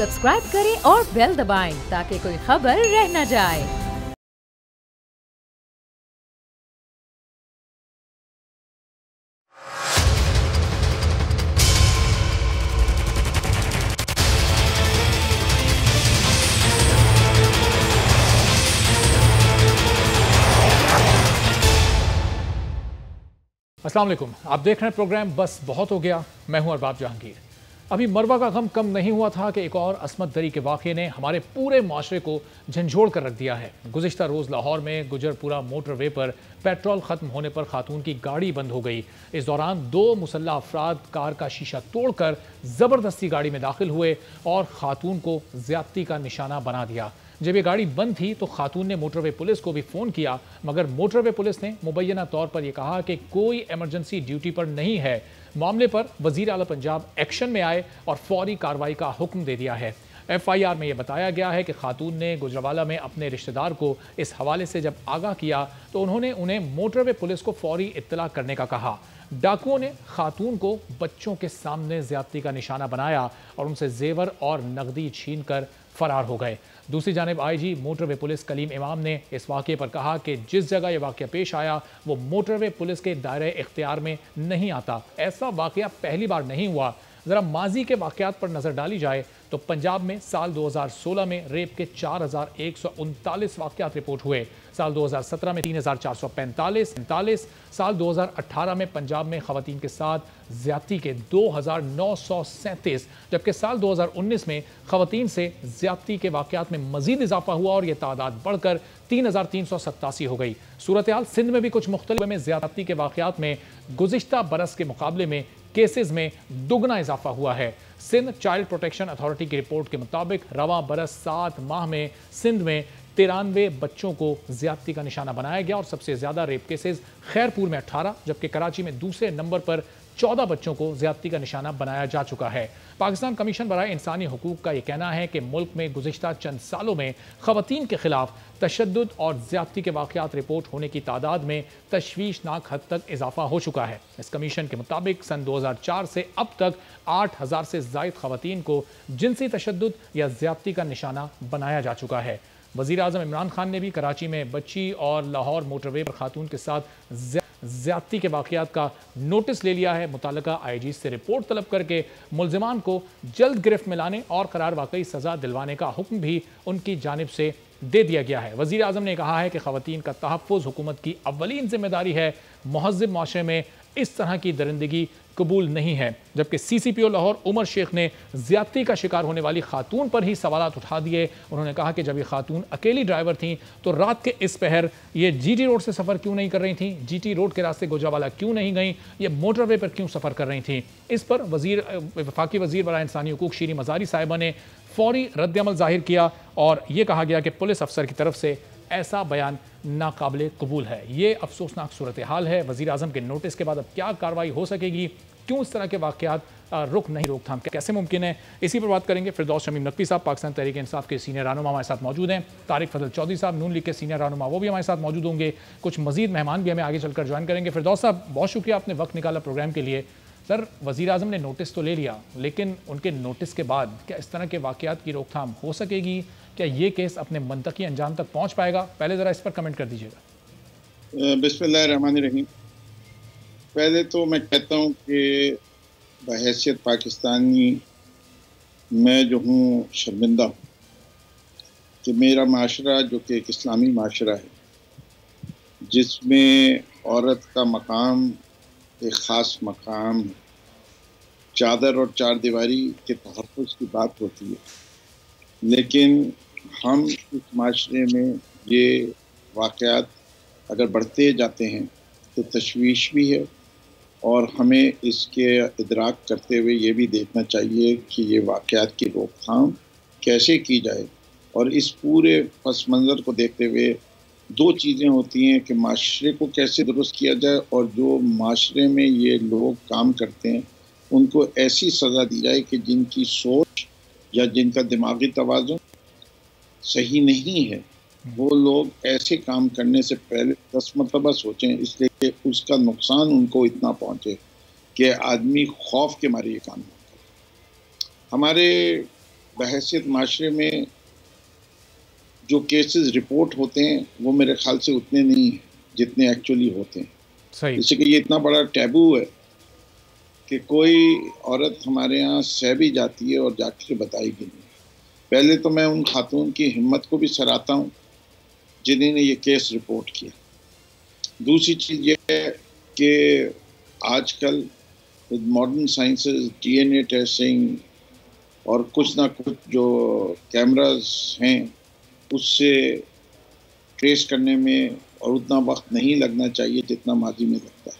Subscribe करें और bell दबाएं ताकि कोई खबर रह न जाए। अस्सलाम वालेकुम, आप देख रहे हैं प्रोग्राम बस बहुत हो गया। मैं हूं अरबाब जहांगीर। अभी मरवा का गम कम नहीं हुआ था कि एक और असमत दरी के वाक़े ने हमारे पूरे माशरे को झंझोड़ कर रख दिया है। गुज़िश्ता रोज़ लाहौर में गुजरपुरा मोटरवे पर पेट्रोल ख़त्म होने पर खातून की गाड़ी बंद हो गई। इस दौरान 2 मुसल्लह अफराद कार का शीशा तोड़कर ज़बरदस्ती गाड़ी में दाखिल हुए और खातून को ज़्यादती का निशाना बना दिया। जब ये गाड़ी बंद थी तो खातून ने मोटरवे पुलिस को भी फ़ोन किया, मगर मोटरवे पुलिस ने मुबैना तौर पर यह कहा कि कोई इमरजेंसी ड्यूटी पर नहीं है। मामले पर वज़ीर आला पंजाब एक्शन में आए और फौरी कार्रवाई का हुक्म दे दिया है। FIR में यह बताया गया है कि खातून ने गुजरावाला में अपने रिश्तेदार को इस हवाले से जब आगाह किया तो उन्होंने उन्हें मोटरवे पुलिस को फौरी इत्तला करने का कहा। डाकुओं ने खातून को बच्चों के सामने ज्यादती का निशाना बनाया और उनसे जेवर और नकदी छीन कर फरार हो गए। दूसरी जानिब IG मोटरवे पुलिस कलीम इमाम ने इस वाक़े पर कहा कि जिस जगह यह वाक़या पेश आया वो मोटरवे पुलिस के दायरे इख्तियार में नहीं आता। ऐसा वाक़या पहली बार नहीं हुआ। ज़रा माजी के वाक़यात पर नज़र डाली जाए तो पंजाब में साल 2016 में रेप के 4139 वाक़यात रिपोर्ट हुए। साल 2017 में 3445, साल 2018 में पंजाब में ख़वातीन के साथ ज़्यादती के 2937, जबकि साल 2019 में ख़वातीन से ज़्यादती के वाक़यात में मज़ीद इजाफा हुआ और यह तादाद बढ़कर 3387 हो गई। सूरत हाल सिंध में भी कुछ मुख्तलिफ में ज़्यादती के वाक़यात में गुज़िश्ता बरस के मुकाबले में केसेस में दुगना इजाफा हुआ है। सिंध चाइल्ड प्रोटेक्शन अथॉरिटी की रिपोर्ट के मुताबिक रवां बरस 7 माह में सिंध में 93 बच्चों को ज्यादती का निशाना बनाया गया और सबसे ज्यादा रेप केसेस खैरपुर में 18, जबकि कराची में दूसरे नंबर पर 14 बच्चों को ज्यादती का निशाना बनाया जा चुका है। पाकिस्तान कमीशन बराए इंसानी हुकूक का यह कहना है कि मुल्क में गुज़िश्ता चंद सालों में ख़वातीन के खिलाफ तशद्दुद और ज्यादती के वाक़यात रिपोर्ट होने की तादाद में तशवीशनाक हद तक इजाफा हो चुका है। इस कमीशन के मुताबिक सन 2004 से अब तक 8000 से ज़ायद ख़वातीन को जिनसी तशद्दुद या ज्यादती का निशाना बनाया जा चुका है। वज़ीर आज़म इमरान खान ने भी कराची में बच्ची और लाहौर मोटरवे पर खातून के साथ ज़्यादती के वाक़यात का नोटिस ले लिया है। मुताल्लिका IG से रिपोर्ट तलब करके मुल्ज़िमान को जल्द गिरफ्त में लाने और करार वाकई सज़ा दिलवाने का हुक्म भी उनकी जानिब से दे दिया गया है। वज़ीर आज़म ने कहा है कि ख़वातीन का तहफ़्फ़ुज़ हुकूमत की अव्वलीन जिम्मेदारी है। महज़्ज़ब माशरे में इस तरह की दरिंदगी कबूल नहीं है। जबकि CCPO लाहौर उमर शेख ने ज़्यादती का शिकार होने वाली खातून पर ही सवालात उठा दिए। उन्होंने कहा कि जब ये खातून अकेली ड्राइवर थी तो रात के इस पहर ये GT रोड से सफ़र क्यों नहीं कर रही थी, GT रोड के रास्ते गुजरावाला क्यों नहीं गई, ये मोटरवे पर क्यों सफ़र कर रही थी। इस पर वफाकी वज़ीर बराए इंसानी हुकूक शीरी मज़ारी साहिबा ने फौरी रद्द-ए-अमल ज़ाहिर किया और ये कहा गया कि पुलिस अफसर की तरफ से ऐसा बयान नाकाबिले कबूल है। ये अफसोसनाक सूरत हाल है। वज़ीर आज़म के नोटिस के बाद अब क्या कार्रवाई हो सकेगी, क्यों इस तरह के वाक़यात रुक नहीं रोकथाम कैसे मुमकिन है, इसी पर बात करेंगे। फिरदौस शमीम नकवी साहब पाकिस्तान तहरीक इंसाफ के सीनियर रहनुमा हमारे साथ मौजूद हैं। तारिक फजल चौधरी साहब नून लीग के सीनियर रहनुमा, वो भी हमारे साथ मौजूद होंगे। कुछ मजीद मेहमान भी हमें आगे चलकर ज्वाइन करेंगे। फिरदौस साहब बहुत शुक्रिया, आपने वक्त निकाला प्रोग्राम के लिए। सर, वज़ीर आज़म ने नोटिस तो ले लिया, लेकिन उनके नोटिस के बाद क्या इस तरह के वाक़यात की रोकथाम हो सकेगी? क्या ये केस अपने मंतकी अंजाम तक पहुँच पाएगा? पहले ज़रा इस पर कमेंट कर दीजिएगा। बिस्मिल्लाहिर्रहमानिर्रहीम। पहले तो मैं कहता हूँ कि बहैसियत पाकिस्तानी मैं जो हूँ शर्मिंदा हूँ कि मेरा माशरा जो कि एक इस्लामी माशरा है, जिसमें औरत का मकाम एक ख़ास मकाम है, चादर और चार दीवारी के तहफ़्फ़ुज़ की बात होती है, लेकिन हम इस माशरे में ये वाक़यात अगर बढ़ते जाते हैं तो तशवीश भी है और हमें इसके इदराक करते हुए ये भी देखना चाहिए कि ये वाक़यात की रोकथाम कैसे की जाए। और इस पूरे पस मंज़र को देखते हुए 2 चीज़ें होती हैं कि माशरे को कैसे दुरुस्त किया जाए और जो माशरे में ये लोग काम करते हैं उनको ऐसी सज़ा दी जाए कि जिनकी सोच या जिनका दिमागी तवाज़ुन सही नहीं है वो लोग ऐसे काम करने से पहले 10 मरतबा सोचें, इसलिए कि उसका नुकसान उनको इतना पहुँचे कि आदमी खौफ के मारे ये काम ना करे। हमारे बहैसियत माशरे में जो केसेस रिपोर्ट होते हैं वो मेरे ख्याल से उतने नहीं हैं जितने एक्चुअली होते हैं। सही। जैसे कि ये इतना बड़ा टैबू है कि कोई औरत हमारे यहाँ सह भी जाती है और जाके बताएगी नहीं। पहले तो मैं उन खातून की हिम्मत को भी सराहता हूँ जिन्होंने ये केस रिपोर्ट किया। दूसरी चीज़ ये है कि आजकल मॉडर्न साइंसेस, डीएनए टेस्टिंग और कुछ ना कुछ जो कैमरास हैं उससे ट्रेस करने में और उतना वक्त नहीं लगना चाहिए जितना माजी में लगता है।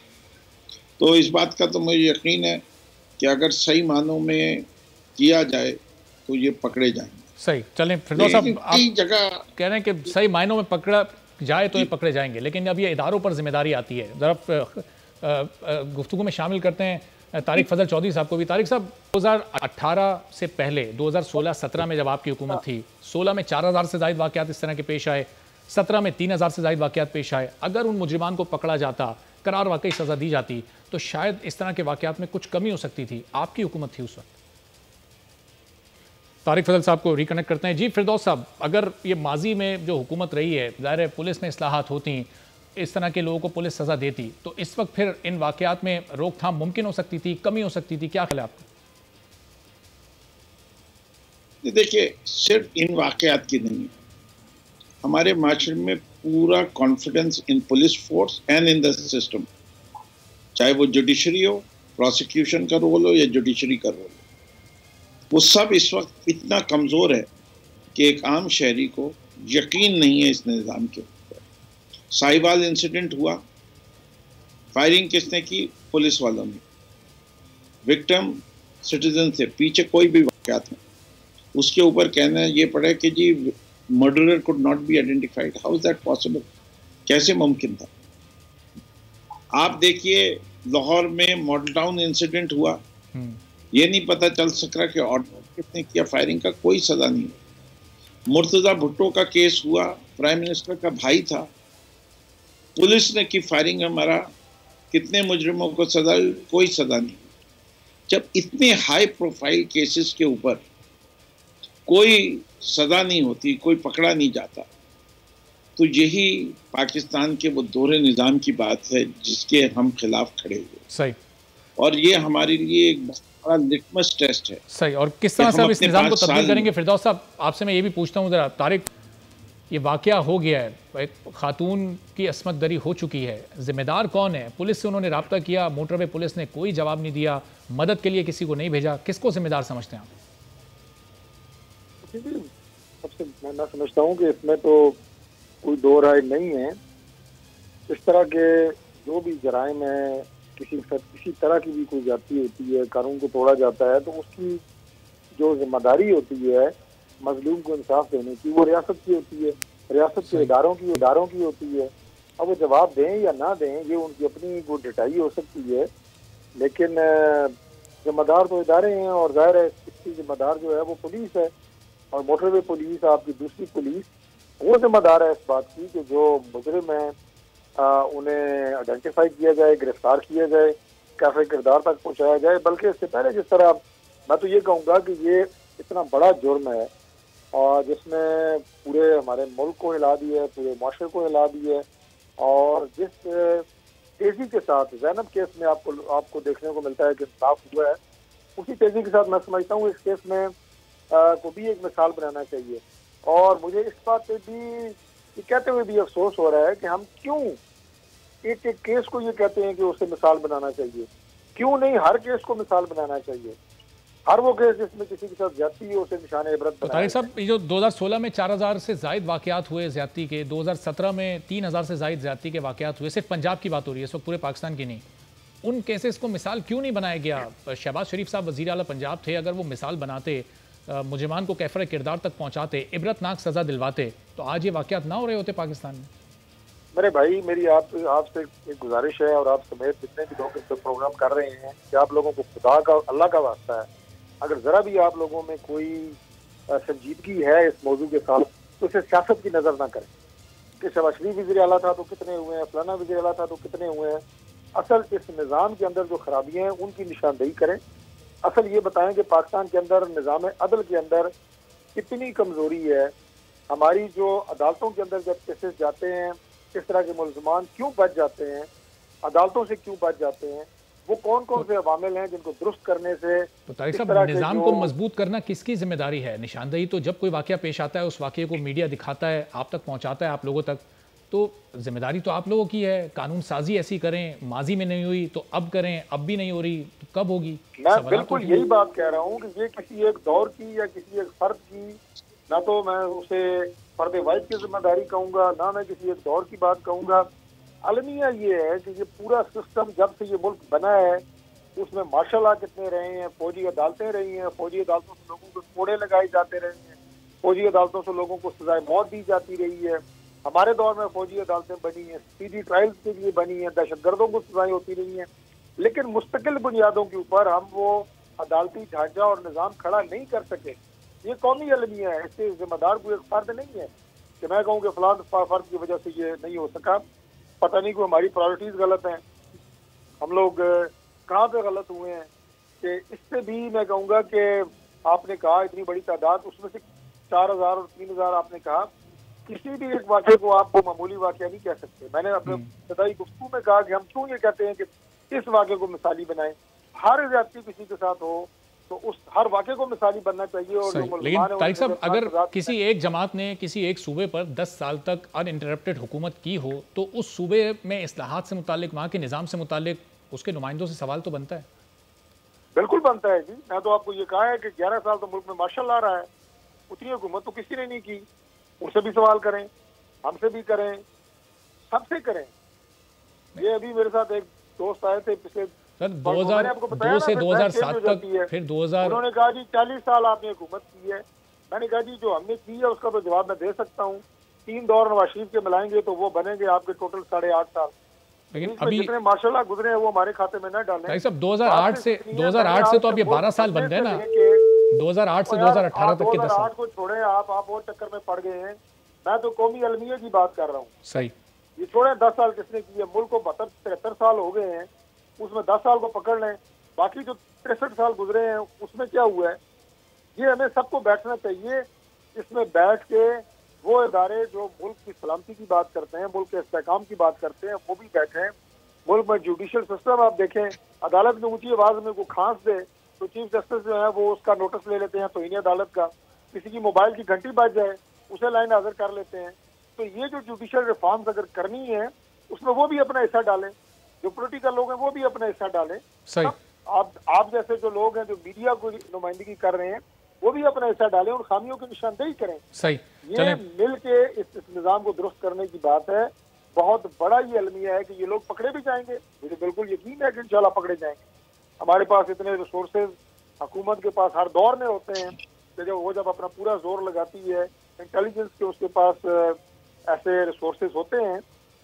तो इस बात का तो मुझे यकीन है कि अगर सही मानों में किया जाए तो ये पकड़े जाएंगे। सही। चलें फिरदौस साहब, आप जगह कह रहे हैं कि सही मायनों में पकड़ा जाए तो ये पकड़े जाएंगे, लेकिन अब ये इदारों पर जिम्मेदारी आती है। ज़रा गुफ्तगू में शामिल करते हैं तारिक फजल चौधरी साहब को भी। तारिक साहब, 2018 से पहले 2016-17 में जब आपकी हुकूमत थी, 16 में 4000 से ज़ायद वाक़यात इस तरह के पेश आए, 17 में 3000 से ज़ायद वाक़यात पेश आए। अगर उन मुजरिमान को पकड़ा जाता, करार वाकई सज़ा दी जाती, तो शायद इस तरह के वाक़यात में कुछ कमी हो सकती थी। आपकी हुकूमत थी उस वक्त। तारिक फजल साहब को रिकनेक्ट करते हैं। जी फिरदौस साहब, अगर ये माजी में जो हुकूमत रही है, ज़ाहिर है पुलिस में इस्लाहात होती, इस तरह के लोगों को पुलिस सज़ा देती, तो इस वक्त फिर इन वाक़यात में रोकथाम मुमकिन हो सकती थी, कमी हो सकती थी, क्या ख्याल है आपका? देखिए, सिर्फ इन वाक़यात की नहीं, हमारे माशरे में पूरा confidence in police force and in the system, चाहे वो जुडिशरी हो, प्रोसिक्यूशन का रोल हो या जुडिशरी का रोल हो, वो सब इस वक्त इतना कमज़ोर है कि एक आम शहरी को यकीन नहीं है इस निज़ाम के ऊपर। साहिवाल इंसिडेंट हुआ, फायरिंग किसने की? पुलिस वालों ने। विक्टिम सिटीजन थे, पीछे कोई भी वाक़यात नहीं, उसके ऊपर कहना ये पड़ा कि जी murderer could not be identified. How is that possible? कैसे मुमकिन था? आप देखिए, लाहौर में मॉडल टाउन इंसिडेंट हुआ, ये नहीं पता चल सका कि ऑर्डर किसने किया, फायरिंग का कोई सजा नहीं हुआ। मुर्तज़ा भुट्टो का केस हुआ, प्राइम मिनिस्टर का भाई था, पुलिस ने की फायरिंग में मरा, कितने मुजरिमों को सजा, कोई सजा नहीं। जब इतने हाई प्रोफाइल केसेस के ऊपर कोई सजा नहीं होती, कोई पकड़ा नहीं जाता, तो यही पाकिस्तान के वो दोहरे निज़ाम की बात है जिसके हम खिलाफ खड़े हुए। सही। और ये हमारे लिए एक बड़ा लिटमस टेस्ट है। सही। और किस तरह से आप इस निज़ाम को तब्दील करेंगे? फिरदौस साहब, आपसे मैं ये भी पूछता हूँ ज़रा। तारिक, ये वाक़या हो गया है, एक खातून की असमत दरी हो चुकी है, ज़िम्मेदार कौन है? पुलिस से उन्होंने रब्ता किया, मोटरवे पुलिस ने कोई जवाब नहीं दिया, मदद के लिए किसी को नहीं भेजा, किसको ज़िम्मेदार समझते हैं आप? सबसे मैं समझता हूँ कि इसमें तो कोई दो राय नहीं है। इस तरह के जो भी जराइम है, किसी तरह की भी कोई जाती होती है, कानून को तोड़ा जाता है, तो उसकी जो जिम्मेदारी होती है मजलूम को इंसाफ देने की, वो रियासत की होती है, रियासत के इदारों की होती है। अब वो जवाब दें या ना दें, ये उनकी अपनी कोई ढिठाई हो सकती है, लेकिन जिम्मेदार तो इदारे हैं, और जाहिर है इसकी जिम्मेदार जो है वो पुलिस है, और मोटरवे पुलिस, आपकी दूसरी पुलिस, वो जिम्मेदार है इस बात की कि जो मुजरिम है उन्हें आइडेंटिफाई किया जाए, गिरफ्तार किया जाए, कैफे किरदार तक पहुंचाया जाए। बल्कि इससे पहले जिस तरह मैं तो ये कहूँगा कि ये इतना बड़ा जुर्म है और जिसने पूरे हमारे मुल्क को हिला दिया है, पूरे माशरे को हिला दिया है, और जिस तेजी के साथ ज़ैनब केस में आपको देखने को मिलता है कि इंसाफ हुआ है, उसी तेजी के साथ मैं समझता हूँ इस केस में को भी एक मिसाल बनाना चाहिए। और मुझे इस बात पे भी ये कहते हुए भी अफसोस हो रहा है कि हम क्यों एक एक केस को ये कहते हैं कि उसे मिसाल बनाना चाहिए। क्यों नहीं हर केस को मिसाल बनाना चाहिए? हर वो केस जिसमें किसी के साथ ज्यादती है उसे निशाने इबरत बनाना। तारिक साहब, ये जो 2016 में 4000 से जायद वाकयात हुए ज्यादती के, 2017 में 3000 से जायद ज्यादती के वाकयात हुए, सिर्फ पंजाब की बात हो रही है इस वक्त, पूरे पाकिस्तान की नहीं, उन केसेस को मिसाल क्यों नहीं बनाया गया? शहबाज शरीफ साहब वज़ीर आला पंजाब थे, अगर वो मिसाल बनाते, मुजरिमान को कैफर किरदार तक पहुंचाते, इबरतनाक सज़ा दिलवाते, तो आज ये वाकयात ना हो रहे होते पाकिस्तान में। मेरे भाई, मेरी आपसे एक गुजारिश है, और आप समेत जितने भी लोग इस प्रोग्राम कर रहे हैं, कि आप लोगों को खुदा का, अल्लाह का वास्ता है, अगर ज़रा भी आप लोगों में कोई संजीदगी है इस मौजू के साथ, तो इसे सियासत की नज़र ना करें कि शहबाज शरीफ वज़ीर आला था तो कितने हुए हैं, फलाना वज़ीर आला था तो कितने हुए हैं। असल इस निज़ाम के अंदर जो खराबियाँ हैं उनकी निशानदेही करें, असल ये बताएं कि पाकिस्तान के अंदर निज़ाम अदल के अंदर कितनी कमजोरी है, हमारी जो अदालतों के अंदर जब केसेस जाते हैं किस तरह के मुलजमान क्यों बच जाते हैं, अदालतों से क्यों बच जाते हैं, वो कौन कौन से अवामिल हैं जिनको दुरुस्त करने से। तो तारिक साहब, निज़ाम को मजबूत करना किसकी जिम्मेदारी है? निशानदेही तो जब कोई वाकया पेश आता है उस वाकये को मीडिया दिखाता है, आप तक पहुंचाता है, आप लोगों तक, तो जिम्मेदारी तो आप लोगों की है। कानून साजी ऐसी करें, माजी में नहीं हुई तो अब करें, अब भी नहीं हो रही तो कब होगी? मैं बिल्कुल यही बात कह रहा हूँ कि ये किसी एक दौर की या किसी एक फर्द की, ना तो मैं उसे फर्द वाहिद की जिम्मेदारी कहूँगा, ना मैं किसी एक दौर की बात कहूँगा। अलमिया ये है कि ये पूरा सिस्टम जब से ये मुल्क बना है उसमें मार्शल लॉ कितने रहे हैं, फौजी अदालतें रही हैं, फौजी अदालतों से लोगों को कोड़े लगाए जाते रहे हैं, फौजी अदालतों से लोगों को सजाए मौत दी जाती रही है। हमारे दौर में फौजी अदालतें बनी हैं, स्पीडी ट्रायल्स के लिए बनी हैं, दहशतगर्दों को सजाएं होती रही हैं, लेकिन मुस्तकिल बुनियादों के ऊपर हम वो अदालती ढांचा और निज़ाम खड़ा नहीं कर सके। ये कौमी अलमिया है, इससे जिम्मेदार कोई एक फर्द नहीं है कि मैं कहूँ कि फलां फर्द की वजह से ये नहीं हो सका। पता नहीं कि हमारी प्रायोरिटीज गलत हैं, हम लोग कहाँ पे गलत हुए हैं। कि इससे भी मैं कहूँगा कि आपने कहा इतनी बड़ी तादाद, उसमें से 4000 और 3000 आपने कहा, किसी भी एक वाक़े को आप वो मामूली वाक़या नहीं कह सकते। मैंने अपने सदाई गुफ्तगू में कहा कि हम क्यों ये कहते हैं कि इस वाक़े को मिसाली बनाएं। हर ज्यादती किसी के साथ हो तो उस हर वाक़े को मिसाली बनना चाहिए। और लेकिन तारिक साहब, अगर किसी एक जमात ने किसी एक सूबे पर 10 साल तक अनइंटरप्टेड हुकूमत की हो तो उस सूबे में इस्लाहात से मुतालिक, वहाँ के निज़ाम से मुतालिक उसके नुमाइंदों से सवाल तो बनता है। बिल्कुल बनता है जी। मैं तो आपको ये कहा है कि 11 साल तो मुल्क में मार्शल लॉ रहा है, उतनी हुकूमत तो किसी ने नहीं की। उनसे भी सवाल करें, हमसे भी करें, सबसे करें। ये अभी मेरे साथ एक दोस्त आए थे पिछले सर 2002 से 2007 तक, फिर 2000, उन्होंने कहा जी 40 साल आपने हुकूमत की है। मैंने कहा जी जो हमने की है उसका तो जवाब मैं दे सकता हूँ। 3 दौर नवाज शरीफ के मिलाएंगे तो वो बनेंगे आपके टोटल 8.5 साल। लेकिन अभी जितने माशाल्लाह गुजरे हैं वो हमारे खाते में न डालें। सब 2008 से तो अब ये 12 साल बन गए ना, 2008 से 2018 तक के 10 साल। 2008 को छोड़े, आप और चक्कर में पड़ गए हैं। मैं तो कौमी अलमिया की बात कर रहा हूँ। सही, ये छोड़े 10 साल किसने की है? मुल्क को 72-73 साल हो गए हैं, उसमें 10 साल को पकड़ लें, बाकी जो 63 साल गुजरे हैं उसमें क्या हुआ है? ये हमें सबको बैठना चाहिए, इसमें बैठ के वो इदारे जो मुल्क की सलामती की बात करते हैं, मुल्क के इस्तेहकाम की बात करते हैं, वो भी बैठे। मुल्क में जुडिशल सिस्टम आप देखें, अदालत में ऊंची आवाज में कोई खांस दे तो चीफ जस्टिस जो है वो उसका नोटिस ले लेते हैं तौहीन अदालत का। किसी की मोबाइल की घंटी बज जाए उसे लाइन हाजिर कर लेते हैं। तो ये जो जुडिशल रिफॉर्म्स अगर करनी है उसमें वो भी अपना हिस्सा डालें, जो पॉलिटिकल लोग हैं वो भी अपना हिस्सा डालें। सही। आप जैसे जो लोग हैं जो मीडिया को नुमाइंदगी कर रहे हैं वो भी अपना हिस्सा डालें और खामियों की निशानदेही करें। सही। ये मिल के इस निज़ाम को दुरुस्त करने की बात है। बहुत बड़ा ये अलमिया है कि ये लोग पकड़े भी जाएंगे, मुझे बिल्कुल यकीन है कि इंशाल्लाह पकड़े जाएंगे। हमारे पास इतने रिसोर्सेज हुकूमत के पास हर दौर में होते हैं कि जब अपना पूरा जोर लगाती है, इंटेलिजेंस के उसके पास ऐसे रिसोर्सेज होते हैं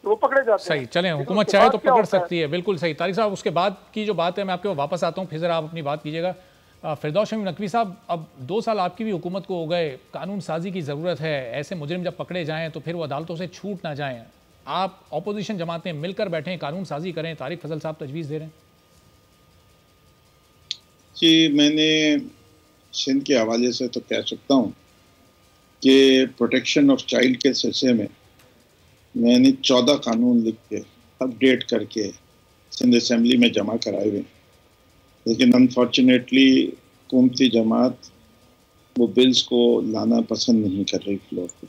तो वो पकड़े जाते हैं। सही, चलें, हुकूमत चाहे तो पकड़ सकती है, बिल्कुल सही। तारिक साहब, उसके बाद की जो बात है मैं आपके वापस आता हूँ, फिर जरा आप अपनी बात कीजिएगा। फिरदौस शमीम नकवी साहब, अब 2 साल आपकी भी हुकूमत को हो गए, कानून साजी की ज़रूरत है। ऐसे मुजरिम जब पकड़े जाएँ तो फिर वो अदालतों से छूट ना जाएँ। आप अपोजिशन जमातें मिलकर बैठें, कानून साजी करें, तारिक फजल साहब तजवीज़ दे रहे हैं। जी, मैंने सिंध के हवाले से तो कह सकता हूँ कि प्रोटेक्शन ऑफ चाइल्ड के सिलसिले में मैंने 14 कानून लिख के अपडेट करके सिंध असेंबली में जमा कराए हुए, लेकिन अनफॉर्चुनेटली हुकूमती जमात वो बिल्स को लाना पसंद नहीं कर रही फ्लोर पे,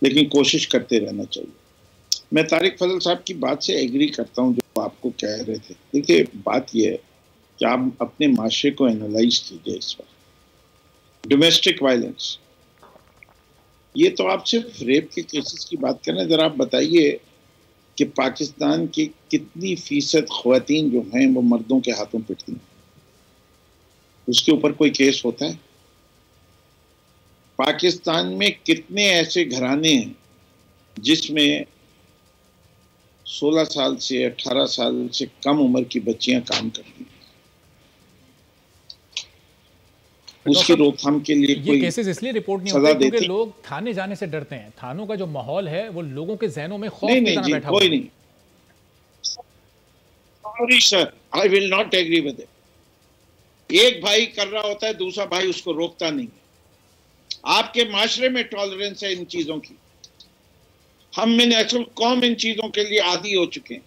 लेकिन कोशिश करते रहना चाहिए। मैं तारिक फजल साहब की बात से एग्री करता हूँ जो आपको कह रहे थे। देखिए, बात यह है कि आप अपने माशरे को एनालाइज कीजिए। इस वक्त डोमेस्टिक वायलेंस, ये तो आप सिर्फ रेप के केसेस की बात करें, जरा आप बताइए कि पाकिस्तान की कितनी फीसद ख्वातीन जो हैं वो मर्दों के हाथों पिटती हैं, उसके ऊपर कोई केस होता है? पाकिस्तान में कितने ऐसे घराने हैं जिसमें 16 साल से 18 साल से कम उम्र की बच्चियां काम करती हैं? उसकी रोकथाम के लिए ये केसेस इसलिए रिपोर्ट नहीं होते क्योंकि लोग थाने जाने से डरते हैं। थानों का जो माहौल है वो लोगों के जहनों में खौफ की तरह बैठा हुआ है। नहीं, sorry sir, I will not agree with it. एक भाई कर रहा होता है, दूसरा भाई उसको रोकता नहीं है। आपके माशरे में टॉलरेंस है इन चीजों की। हम मिनिस्ट्रल कौम इन चीजों के लिए आदी हो चुके हैं,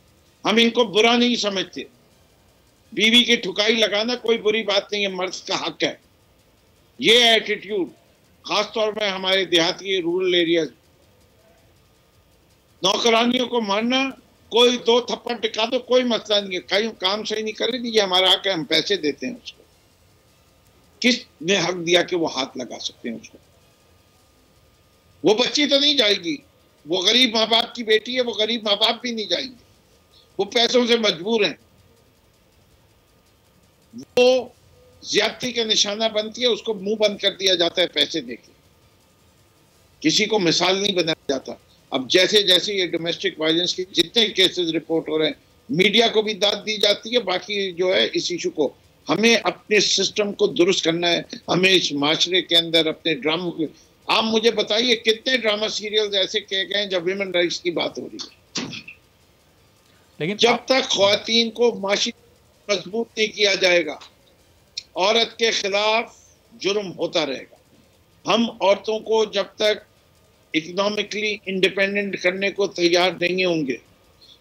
हम इनको बुरा नहीं समझते। बीवी की ठुकाई लगाना कोई बुरी बात नहीं है, मर्द का हक है। ये एटीट्यूड खासतौर में हमारे देहाती रूरल एरिया, नौकरानियों को मारना, कोई दो थप्पड़ टिका दो कोई मसला नहीं है, कहीं काम सही नहीं करे ये हमारा हक है, हम पैसे देते हैं उसको। किसने हक दिया कि वो हाथ लगा सकते हैं उसको? वो बच्ची तो नहीं जाएगी, वो गरीब माँ बाप की बेटी है, वो गरीब माँ बाप भी नहीं जाएंगे, वो पैसों से मजबूर हैं। वो ज्यादती का निशाना बनती है, उसको मुंह बंद कर दिया जाता है पैसे देके, किसी को मिसाल नहीं बनाया जाता। अब जैसे जैसे ये डोमेस्टिक वायलेंस के जितने केसेस रिपोर्ट हो रहे हैं, मीडिया को भी दाद दी जाती है, बाकी जो है इस इशू को हमें अपने सिस्टम को दुरुस्त करना है। हमें इस माशरे के अंदर अपने ड्रामों के, आप मुझे बताइए कितने ड्रामा सीरियल्स ऐसे किए गए जब ह्यूमन राइट्स की बात हो रही है। लेकिन जब तक ख्वातीन को माशी मजबूत नहीं किया जाएगा, औरत के खिलाफ जुर्म होता रहेगा। हम औरतों को जब तक इकोनॉमिकली इंडिपेंडेंट करने को तैयार नहीं होंगे,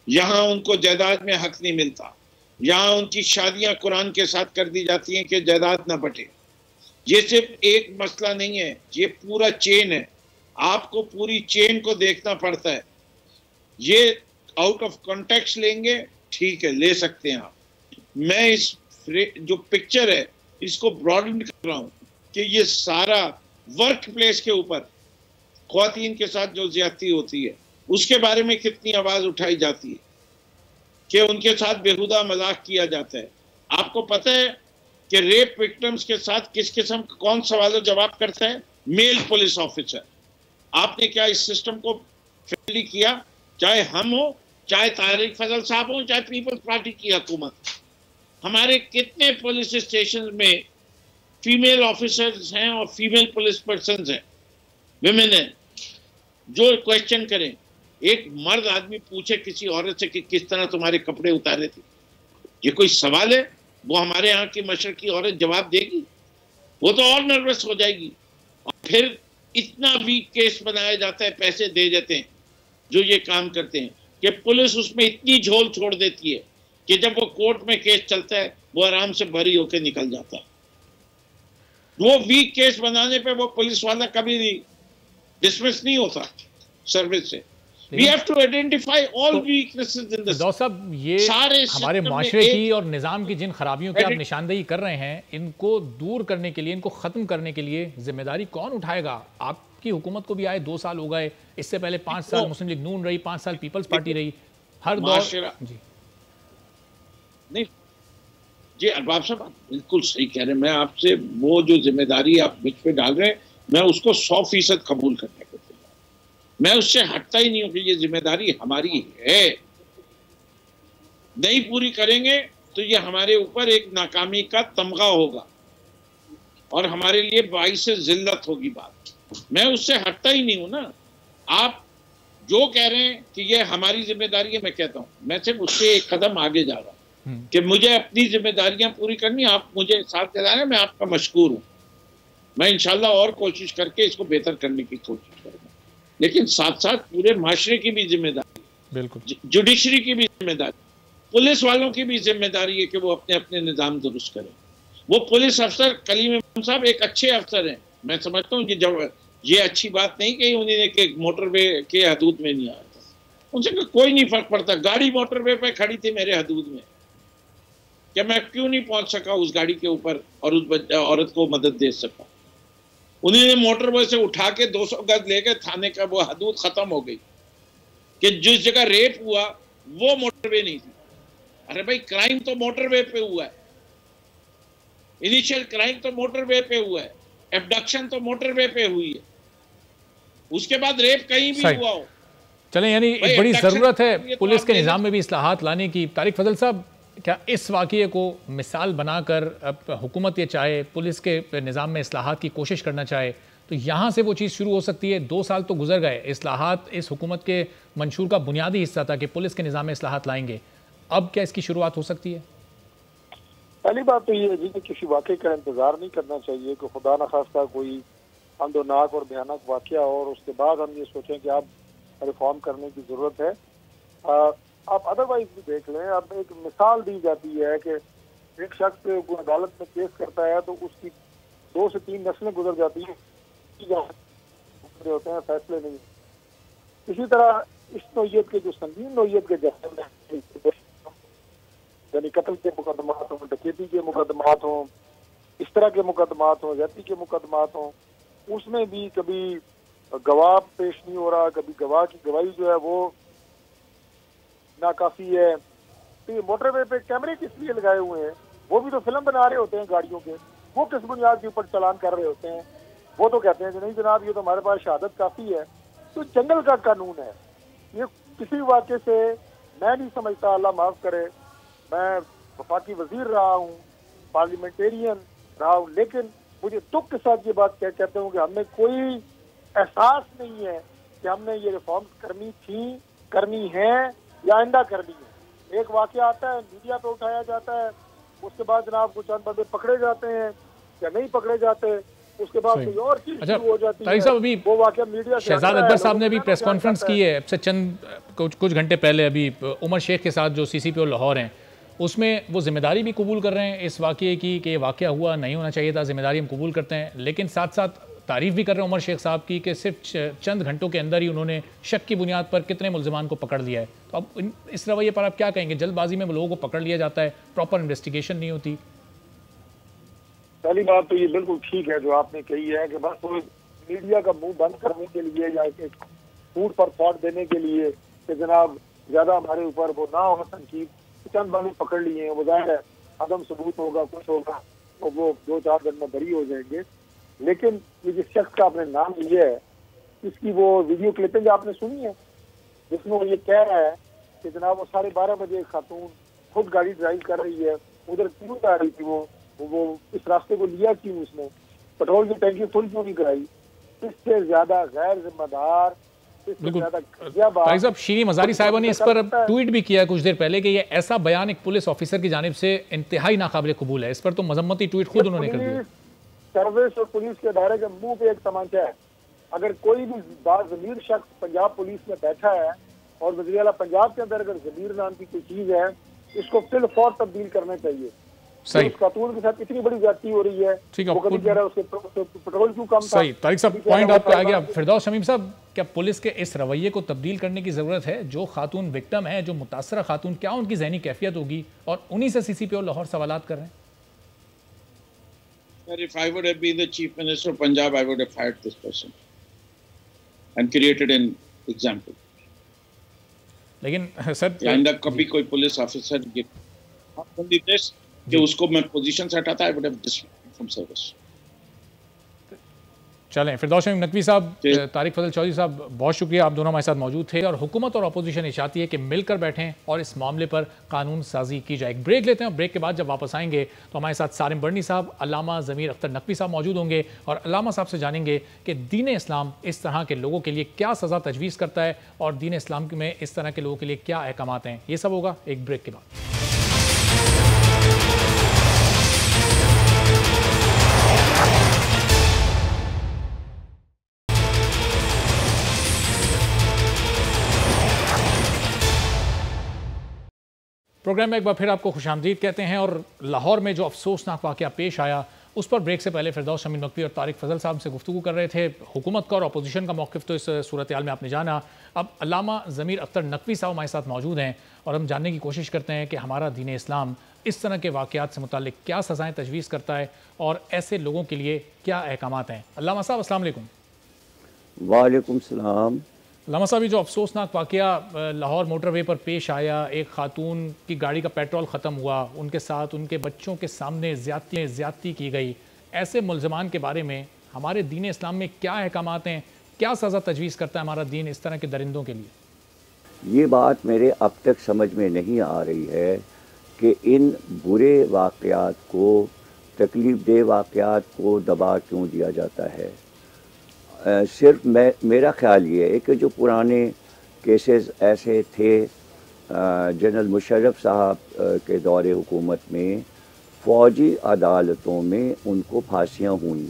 यहाँ उनको जायदाद में हक नहीं मिलता, यहाँ उनकी शादियां कुरान के साथ कर दी जाती हैं कि जायदाद ना बटे। ये सिर्फ एक मसला नहीं है, ये पूरा चेन है, आपको पूरी चेन को देखना पड़ता है। ये आउट ऑफ कॉन्टेक्स्ट लेंगे, ठीक है ले सकते हैं आप। मैं इस जो पिक्चर है इसको ब्रॉडन कर रहा हूँ कि ये सारा वर्क प्लेस के ऊपर ख्वातीन के साथ जो ज्यादती होती है उसके बारे में कितनी आवाज उठाई जाती है कि उनके साथ बेहुदा मजाक किया जाता है। आपको पता है कि रेप विक्टिम्स के साथ किस किस्म का कौन सवाल जवाब करता है? Male police officer. आपने क्या इस सिस्टम को फेली किया? चाहे हम हो, चाहे तारिक फजल साहब हो, चाहे पीपल्स पार्टी की हुकूमत। हमारे कितने पुलिस स्टेशन में फीमेल ऑफिसर्स हैं और फीमेल पुलिस पर्सन हैं, विमेन हैं, जो क्वेश्चन करें। एक मर्द आदमी पूछे किसी औरत से कि किस तरह तुम्हारे कपड़े उतारे थे, ये कोई सवाल है? वो हमारे यहाँ की मशरकी औरत जवाब देगी? वो तो और नर्वस हो जाएगी। और फिर इतना भी केस बनाया जाता है, पैसे दे देते हैं जो ये काम करते हैं कि पुलिस उसमें इतनी झोल छोड़ देती है कि जब वो कोर्ट में केस चलता है वो आराम से बरी होकर निकल जाता है। वो वीक केस बनाने पे वो पुलिस वाला कभी नहीं डिसमिस नहीं होता सर्विस से। We have to identify all weaknesses in the doctor साहब, ये हमारे माशरे की और निज़ाम की जिन खराबियों की आप निशानदेही कर रहे हैं, इनको दूर करने के लिए, इनको ख़त्म करने के लिए जिम्मेदारी कौन उठाएगा? आपकी हुकूमत को भी आए 2 साल हो गए, इससे पहले 5 साल मुस्लिम लीग नून रही, 5 साल पीपल्स पार्टी रही, हर दौर जी नहीं जी। अरबाब साहब आप बिल्कुल सही कह रहे हैं। मैं आपसे वो जो जिम्मेदारी आप मुझ पे डाल रहे हैं, मैं उसको 100% कबूल करने को, मैं उससे हटता ही नहीं हूं कि ये जिम्मेदारी हमारी है। नहीं पूरी करेंगे तो ये हमारे ऊपर एक नाकामी का तमगा होगा और हमारे लिए बाइस जिल्लत होगी बात। मैं उससे हटता ही नहीं हूं ना। आप जो कह रहे हैं कि ये हमारी जिम्मेदारी है, मैं कहता हूं मैं सिर्फ उससे एक कदम आगे जा रहा हूं कि मुझे अपनी जिम्मेदारियां पूरी करनी। आप मुझे साथ दिला रहे हैं, मैं आपका मशकूर हूं। मैं इंशाल्लाह और कोशिश करके इसको बेहतर करने की कोशिश करूंगा, लेकिन साथ साथ पूरे माशरे की भी जिम्मेदारी, बिल्कुल जुडिशरी की भी जिम्मेदारी, पुलिस वालों की भी जिम्मेदारी है कि वो अपने अपने निज़ाम दुरुस्त करें। वो पुलिस अफसर कलीम इमाम साहब एक अच्छे अफसर हैं, मैं समझता हूँ कि जब ये अच्छी बात नहीं कही उन्होंने कि मोटरवे के हदूद में नहीं आया था, उनसे कोई नहीं फर्क पड़ता। गाड़ी मोटरवे पे खड़ी थी मेरे हदूद में, क्या मैं क्यों नहीं पहुंच सका उस गाड़ी के ऊपर और उस औरत को मदद दे सका? उन्होंने मोटरवे से उठा के 200 गज लेके थाने का वो हदूद खत्म हो गई कि जिस जगह रेप हुआ वो मोटरवे नहीं थी। अरे भाई, क्राइम तो मोटरवे पे हुआ है, इनिशियल क्राइम तो मोटरवे पे हुआ है, एब्डक्शन तो मोटरवे पे हुई है, उसके बाद रेप कहीं भी हुआ हो। चलें, यानी एक बड़ी जरूरत है पुलिस के निजाम में भी इस्लाहात लाने की। तारिक फजल साहब, क्या इस वाक़ये को मिसाल बनाकर अब हुकूमत ये चाहे, पुलिस के निज़ाम में इस्लाहात की कोशिश करना चाहे, तो यहाँ से वो चीज़ शुरू हो सकती है? 2 साल तो गुजर गए, इस्लाहात इस हुकूमत के मंशूर का बुनियादी हिस्सा था कि पुलिस के निज़ाम में इस्लाहात लाएंगे, अब क्या इसकी शुरुआत हो सकती है? पहली बात तो ये है जी कि किसी वाक़े का इंतज़ार नहीं करना चाहिए कि खुदा न खास्ता कोई अंदोनाक और भयानक वाक़या हो और उसके बाद हम ये सोचें कि अब रिफॉर्म करने की ज़रूरत है। आप अदरवाइज भी देख लें, अब एक मिसाल दी जाती है कि एक शख्स को अदालत में केस करता है तो उसकी 2 से 3 नस्लें गुजर जाती हैं, होते हैं फैसले नहीं। इसी तरह इस नौइयत के जो संगीन नौइयत के जहर में यानी कत्ल के मुकदमात हों, डकैती के मुकदमात हों, इस तरह के मुकदमात हों, ज्यादती के मुकदमात हों, उसमें भी कभी गवाह पेश नहीं हो रहा, कभी गवाह की गवाही जो है वो नाकाफी है। तो ये मोटरवे पे कैमरे किस लिए लगाए हुए हैं? वो भी तो फिल्म बना रहे होते हैं गाड़ियों के, वो किस बुनियाद के ऊपर चालान कर रहे होते हैं? वो तो कहते हैं कि नहीं जनाब ये तो हमारे पास शहादत काफी है। तो जंगल का कानून है ये। किसी वाक़े से मैं नहीं समझता, अल्लाह माफ करे, मैं वफाकी वजीर रहा हूँ, पार्लियामेंटेरियन रहा हूँ, लेकिन मुझे दुख के साथ ये बात कहते हूँ कि हमें कोई एहसास नहीं है कि हमने ये रिफॉर्म करनी थी, करनी है या आइंदा करनी है। एक वाक़या आता है, मीडिया पे उठाया जाता है, उसके बाद जनाब कुछ चंद बंदे पकड़े जाते हैं या नहीं पकड़े जाते, उसके बाद कोई और चीज हो जाती है। साहब अभी वो वाक़या मीडिया शहजाद अकबर साहब ने अभी प्रेस कॉन्फ्रेंस की है अब से कुछ घंटे पहले, अभी उमर शेख के साथ जो CCPO लाहौर हैं, उसमें वो जिम्मेदारी भी कबूल कर रहे हैं इस वाक़े की कि ये वाक़या हुआ, नहीं होना चाहिए था, जिम्मेदारी हम कबूल करते हैं, लेकिन साथ साथ तारीफ़ भी कर रहे हैं उमर शेख साहब की कि सिर्फ चंद घंटों के अंदर ही उन्होंने शक की बुनियाद पर कितने मुल्ज़िमान को पकड़ लिया है। तो अब इस रवैये पर आप क्या कहेंगे? जल्दबाजी में लोगों को पकड़ लिया जाता है, प्रॉपर इन्वेस्टिगेशन नहीं होती। पहली बात तो ये बिल्कुल ठीक है जो आपने कही है कि बस वो मीडिया का मुंह बंद करने के लिए या एक फूट पर फॉट देने के लिए कि जनाब ज्यादा हमारे ऊपर वो ना हो तनकीद, चंद बंदे पकड़ लिए हैं, वो जाहिर है अदम सबूत होगा, कुछ होगा तो वो 2-4 दिन में बरी हो जाएंगे। लेकिन ये जिस शख्स का आपने नाम लिया है, इसकी वो वीडियो क्लिपिंग आपने सुनी है जिसमें वो ये कह रहा है कि जनाब वो 12:30 बजे खातून खुद गाड़ी ड्राइव कर रही है, उधर क्यों आ रही थी, वो इस रास्ते को लिया क्यों, उसने पेट्रोल की टैंकी फुल क्यों नहीं कराई? इससे ज्यादा गैर जिम्मेदार, भाई साहब शीरी मजारी साहिबा ने इस पर ट्वीट भी किया कुछ देर पहले कि ये ऐसा बयान एक पुलिस ऑफिसर की जानिब से इंतहाई नाकाबिल कबूल है। इस पर तो मजम्मती ट्वीट खुद उन्होंने कर दिया। सर्विस और पुलिस के दायरे के मुंह पे एक तमाचा है। अगर कोई भी बाज़मीर शख्स पंजाब पुलिस में बैठा है और वज़ीर आला पंजाब के अंदर अगर ज़मीर नाम की कोई चीज है, इसको फिल फौर तब्दील करना चाहिए। सही, उस खातून के साथ इतनी बड़ी ज्यादती हो रही है, वो कभी कह रहा है उसके पेट्रोल क्यों कम था। सही, तारिक साहब पॉइंट आपका आ गया। फिरदौस शमीम साहब, क्या पुलिस के इस रवैये को तब्दील करने की जरूरत है? जो खातून विक्टिम है, जो मुतासरा खातून, क्या उनकी ज़हनी कैफियत होगी? और उन्हीं से CCPO लाहौर सवालात कर रहे हैं। If I would have been the Chief Minister of Punjab, I would have fired this person and created an example. लेकिन सर आइंदा कभी कोई पुलिस ऑफिसर कि उसको मैं पोजीशन से हटाता, I would have dismissed from service. चलें, फिरदौस शमीम नकवी साहब, तारिक फजल चौधरी साहब, बहुत शुक्रिया, आप दोनों हमारे साथ मौजूद थे। और हुकूमत और अपोजिशन ये चाहती है कि मिलकर बैठें और इस मामले पर कानून साजी की जाए। एक ब्रेक लेते हैं और ब्रेक के बाद जब वापस आएंगे तो हमारे साथ सारिम बर्नी साहब, अल्लामा ज़मीर अख्तर नकवी साहब मौजूद होंगे और अल्लामा साहब से जानेंगे कि दीन इस्लाम इस तरह के लोगों के लिए क्या सज़ा तजवीज़ करता है और दीन इस्लाम में इस तरह के लोगों के लिए क्या अहकामात हैं। ये सब होगा एक ब्रेक के बाद। प्रोग्राम में एक बार फिर आपको खुशामदीद कहते हैं। और लाहौर में जो अफसोसनाक वाक़या पेश आया उस पर ब्रेक से पहले फिरदौस शमीम नकवी और तारिक फजल साहब से गुफ्तगू कर रहे थे। हुकूमत का और अपोजिशन का मौक़िफ़ तो इस सूरत हाल में आपने जाना। अब अल्लामा ज़मीर अख्तर नकवी साहब हमारे साथ मौजूद हैं और हम जानने की कोशिश करते हैं कि हमारा दीन इस्लाम इस तरह के वाक़यात से मुताल्लिक़ क्या सज़ाएँ तजवीज़ करता है और ऐसे लोगों के लिए क्या अहकामात हैं। अल्लामा साहब अस्सलाम वालेकुम। वालेकुम सलाम। अल्लामा साहब, जो अफसोसनाक वाक़या लाहौर मोटरवे पर पेश आया, एक खातून की गाड़ी का पेट्रोल ख़त्म हुआ, उनके साथ उनके बच्चों के सामने ज़्यादती की गई, ऐसे मुल्ज़िमान के बारे में हमारे दीन इस्लाम में क्या अहकामात हैं, क्या सज़ा तजवीज़ करता है हमारा दीन इस तरह के दरिंदों के लिए? ये बात मेरे अब तक समझ में नहीं आ रही है कि इन बुरे वाक़यात को, तकलीफ़ दे वाक़यात को दबा क्यों दिया जाता है। सिर्फ मेरा ख्याल ये है कि जो पुराने केसेस ऐसे थे जनरल मुशर्रफ साहब के दौरे हुकूमत में, फ़ौजी अदालतों में उनको फांसियाँ हुई।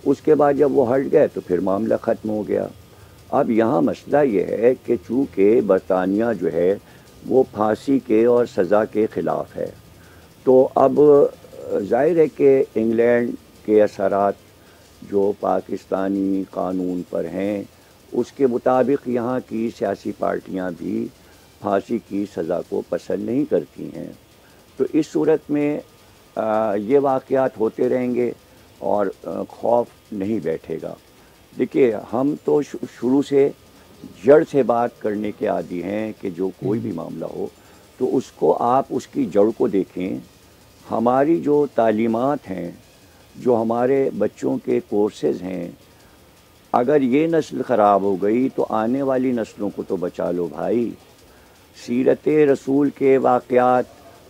उसके बाद जब वो हट गए तो फिर मामला ख़त्म हो गया। अब यहाँ मसला ये है कि चूँकि बरतानिया जो है वो फांसी के और सज़ा के ख़िलाफ़ है, तो अब ज़ाहिर है कि इंग्लैंड के असरात जो पाकिस्तानी कानून पर हैं उसके मुताबिक यहाँ की सियासी पार्टियाँ भी फांसी की सज़ा को पसंद नहीं करती हैं। तो इस सूरत में ये वाक़यात होते रहेंगे और खौफ नहीं बैठेगा। देखिए, हम तो शुरू से जड़ से बात करने के आदी हैं कि जो कोई भी मामला हो तो उसको आप उसकी जड़ को देखें। हमारी जो तालीमात हैं, जो हमारे बच्चों के कोर्सेज़ हैं, अगर ये नस्ल ख़राब हो गई तो आने वाली नस्लों को तो बचा लो भाई। सीरत रसूल के वाक़यात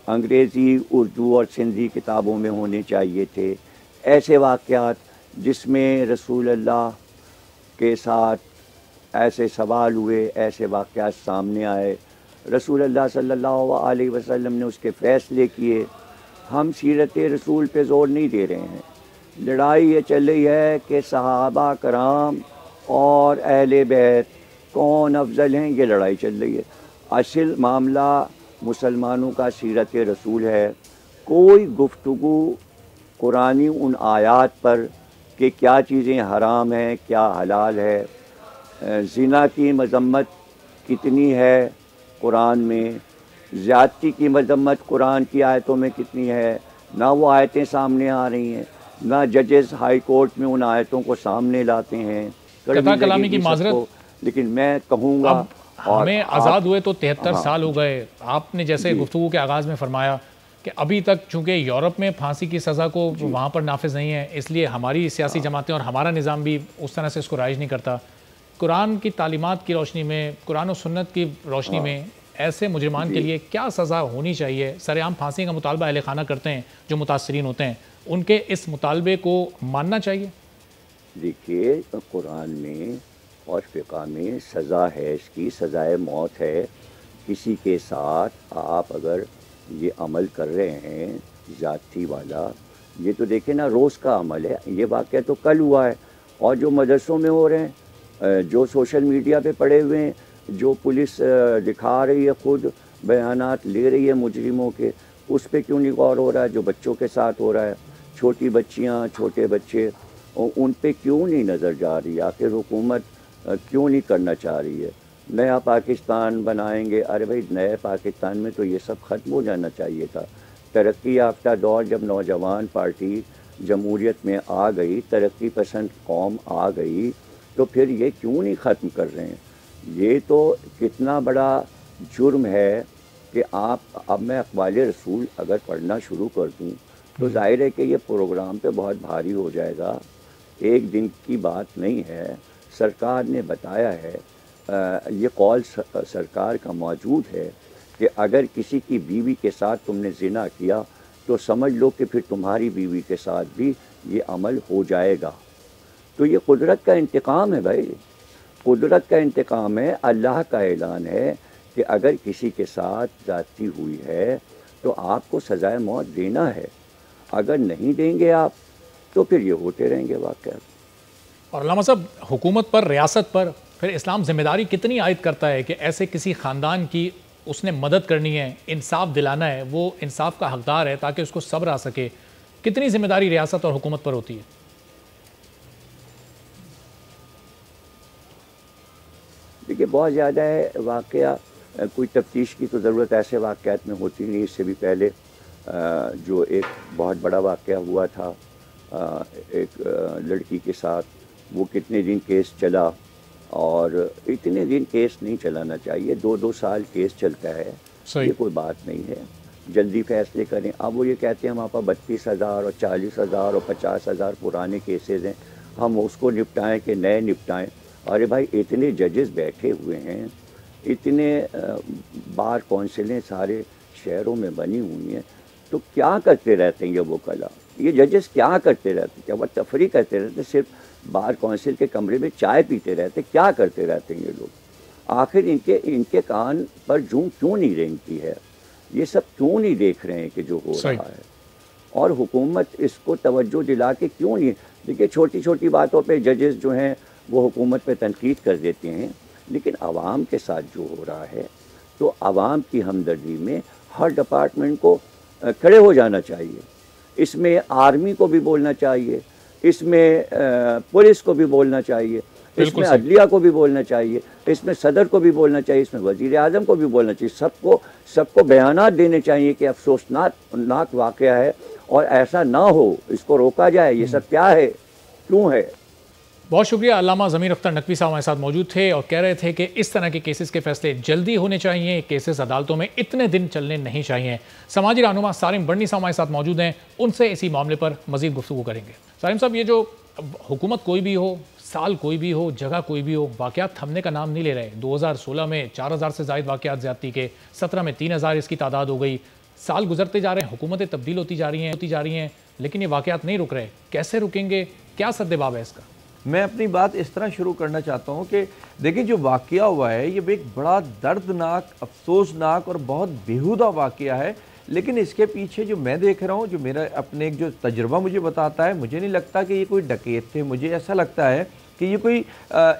अंग्रेज़ी, उर्दू और सिंधी किताबों में होने चाहिए थे। ऐसे वाक़यात जिसमें रसूल अल्लाह के साथ ऐसे सवाल हुए, ऐसे वाक़यात सामने आए, रसूल अल्लाह सल्लल्लाहु अलैहि वसल्लम ने उसके फ़ैसले किए। हम सीरत रसूल पे ज़ोर नहीं दे रहे हैं। लड़ाई ये चल रही है कि सहाबा कराम और अहले बैत कौन अफजल हैं, ये लड़ाई चल रही है। असल मामला मुसलमानों का सीरत रसूल है। कोई गुफ्तगू कुरानी उन आयात पर कि क्या चीज़ें हराम हैं, क्या हलाल है, ज़िना की मज़म्मत कितनी है कुरान में, ज़्यादती की मज़म्मत कुरान की आयतों में कितनी है, ना वो आयतें सामने आ रही हैं, ना जजेस हाई कोर्ट में उन आयतों को सामने लाते हैं। कथा कलामी की माजरत, लेकिन मैं कहूँगा हमें आज़ाद हुए तो 73 साल हो गए। आपने जैसे गुफ्तगू के आगाज़ में फरमाया कि अभी तक चूँकि यूरोप में फांसी की सज़ा को वहाँ पर नाफिज नहीं है, इसलिए हमारी सियासी जमातें और हमारा निज़ाम भी उस तरह से इसको राइज नहीं करता। कुरान की तालीमात की रोशनी में, कुरान और सुन्नत की रोशनी में ऐसे मुजरिमान के लिए क्या सज़ा होनी चाहिए? सरेआम फांसी का मुतालबा अहले खाना करते हैं जो मुतासरीन होते हैं, उनके इस मुतालबे को मानना चाहिए? देखिए, कुरान में और फ़िक़ा में सज़ा है, इसकी सज़ाए मौत है। किसी के साथ आप अगर ये अमल कर रहे हैं ज़्यादती वाला, ये तो देखें ना, रोज़ का अमल है। ये वाक़या तो कल हुआ है, और जो मदरसों में हो रहे हैं, जो सोशल मीडिया पे पड़े हुए हैं, जो पुलिस दिखा रही है, ख़ुद बयानात ले रही है मुजरिमों के, उस पे क्यों नहीं गौर हो रहा है? जो बच्चों के साथ हो रहा है, छोटी बच्चियाँ, छोटे बच्चे, उन पे क्यों नहीं नज़र जा रही? आखिर हुकूमत क्यों नहीं करना चाह रही है? नया पाकिस्तान बनाएंगे। अरे भाई, नए पाकिस्तान में तो ये सब ख़त्म हो जाना चाहिए था। तरक्की याफ्ता दौर जब नौजवान पार्टी जमहूरियत में आ गई, तरक्की पसंद कौम आ गई, तो फिर ये क्यों नहीं ख़त्म कर रहे हैं? ये तो कितना बड़ा जुर्म है कि आप, अब मैं अक़वाल रसूल अगर पढ़ना शुरू कर दूँ तो ज़ाहिर है कि ये प्रोग्राम पे बहुत भारी हो जाएगा। एक दिन की बात नहीं है। सरकार ने बताया है, ये कौल सरकार का मौजूद है कि अगर किसी की बीवी के साथ तुमने ज़िना किया तो समझ लो कि फिर तुम्हारी बीवी के साथ भी ये अमल हो जाएगा। तो ये कुदरत का इंतकाम है भाई, कुदरत का इंतकाम है। अल्लाह का ऐलान है कि अगर किसी के साथ ज़्यादती हुई है तो आपको सज़ाए मौत देना है। अगर नहीं देंगे आप तो फिर ये होते रहेंगे वाक़यात। और अल्लामा साहब, हुकूमत पर, रियासत पर फिर इस्लाम ज़िम्मेदारी कितनी आयद करता है कि ऐसे किसी ख़ानदान की उसने मदद करनी है, इंसाफ दिलाना है, वो इंसाफ का हकदार है ताकि उसको सब्र आ सके? कितनी ज़िम्मेदारी रियासत और हुकूमत पर होती है? देखिए, बहुत ज़्यादा है वाक़या। कोई तफ्तीश की तो ज़रूरत ऐसे वाक़यात में होती नहीं। इससे भी पहले जो एक बहुत बड़ा वाक़या हुआ था एक लड़की के साथ, वो कितने दिन केस चला, और इतने दिन केस नहीं चलाना चाहिए। 2-2 साल केस चलता है, ये कोई बात नहीं है। जल्दी फैसले करें। अब वो ये कहते हैं हमारे पास 32,000 और 40,000 और 50,000 पुराने केसेस हैं, हम उसको निपटाएं कि नए निपटाएं। अरे भाई, इतने जजेस बैठे हुए हैं, इतने बार कौंसिलें सारे शहरों में बनी हुई हैं, तो क्या करते रहते हैं वो कला? ये जजेस क्या करते रहते? क्या वो तफरी करते रहते? सिर्फ बार कौंसिल के कमरे में चाय पीते रहते? क्या करते रहते हैं ये लोग? आखिर इनके कान पर जूं क्यों नहीं रेंगती है? ये सब क्यों नहीं देख रहे हैं कि जो हो रहा है? और हुकूमत इसको तवज्जो दिला के क्यों नहीं। देखिए छोटी छोटी बातों पे जजेस जो हैं वो हुकूमत पे तनकीद कर देते हैं, लेकिन आवाम के साथ जो हो रहा है तो आवाम की हमदर्दी में हर डिपार्टमेंट को खड़े हो जाना चाहिए। इसमें आर्मी को भी बोलना चाहिए, इसमें पुलिस को भी बोलना चाहिए, इसमें अदलिया को भी बोलना चाहिए, इसमें सदर को भी बोलना चाहिए, इसमें वज़ीर आज़म को भी बोलना चाहिए। सबको बयानात देने चाहिए कि अफसोसनाक वाक़या है और ऐसा ना हो, इसको रोका जाए। ये सब क्या है, क्यों है? बहुत शुक्रिया। अल्लामा ज़मीर अख्तर नकवी साहब हमारे साथ मौजूद थे और कह रहे थे कि इस तरह के केसेस के फैसले जल्दी होने चाहिए, केसेस अदालतों में इतने दिन चलने नहीं चाहिए। समाजी रहनुमा सारिम बर्नी साहब हमारे साथ मौजूद हैं, उनसे इसी मामले पर मज़ीद गुफ्तगू करेंगे। सारिम साहब, ये जो हुकूमत कोई भी हो, साल कोई भी हो, जगह कोई भी हो, वाक़यात थमने का नाम नहीं ले रहे। 2016 में 4000 से ज़ायद वाक़यात ज़्यादती के, 17 में 3000 इसकी तादाद हो गई। साल गुजरते जा रहे हैं, हुकूमतें तब्दील होती जा रही हैं, लेकिन ये वाक़यात नहीं रुक रहे। कैसे रुकेंगे? क्या सद्देबाब है इसका? मैं अपनी बात इस तरह शुरू करना चाहता हूँ कि देखिए जो वाक़या हुआ है ये एक बड़ा दर्दनाक, अफसोसनाक और बहुत बेहुदा वाक़या है, लेकिन इसके पीछे जो मैं देख रहा हूँ, जो मेरा अपने एक जो तजुर्बा मुझे बताता है, मुझे नहीं लगता कि ये कोई डकैत थे। मुझे ऐसा लगता है कि ये कोई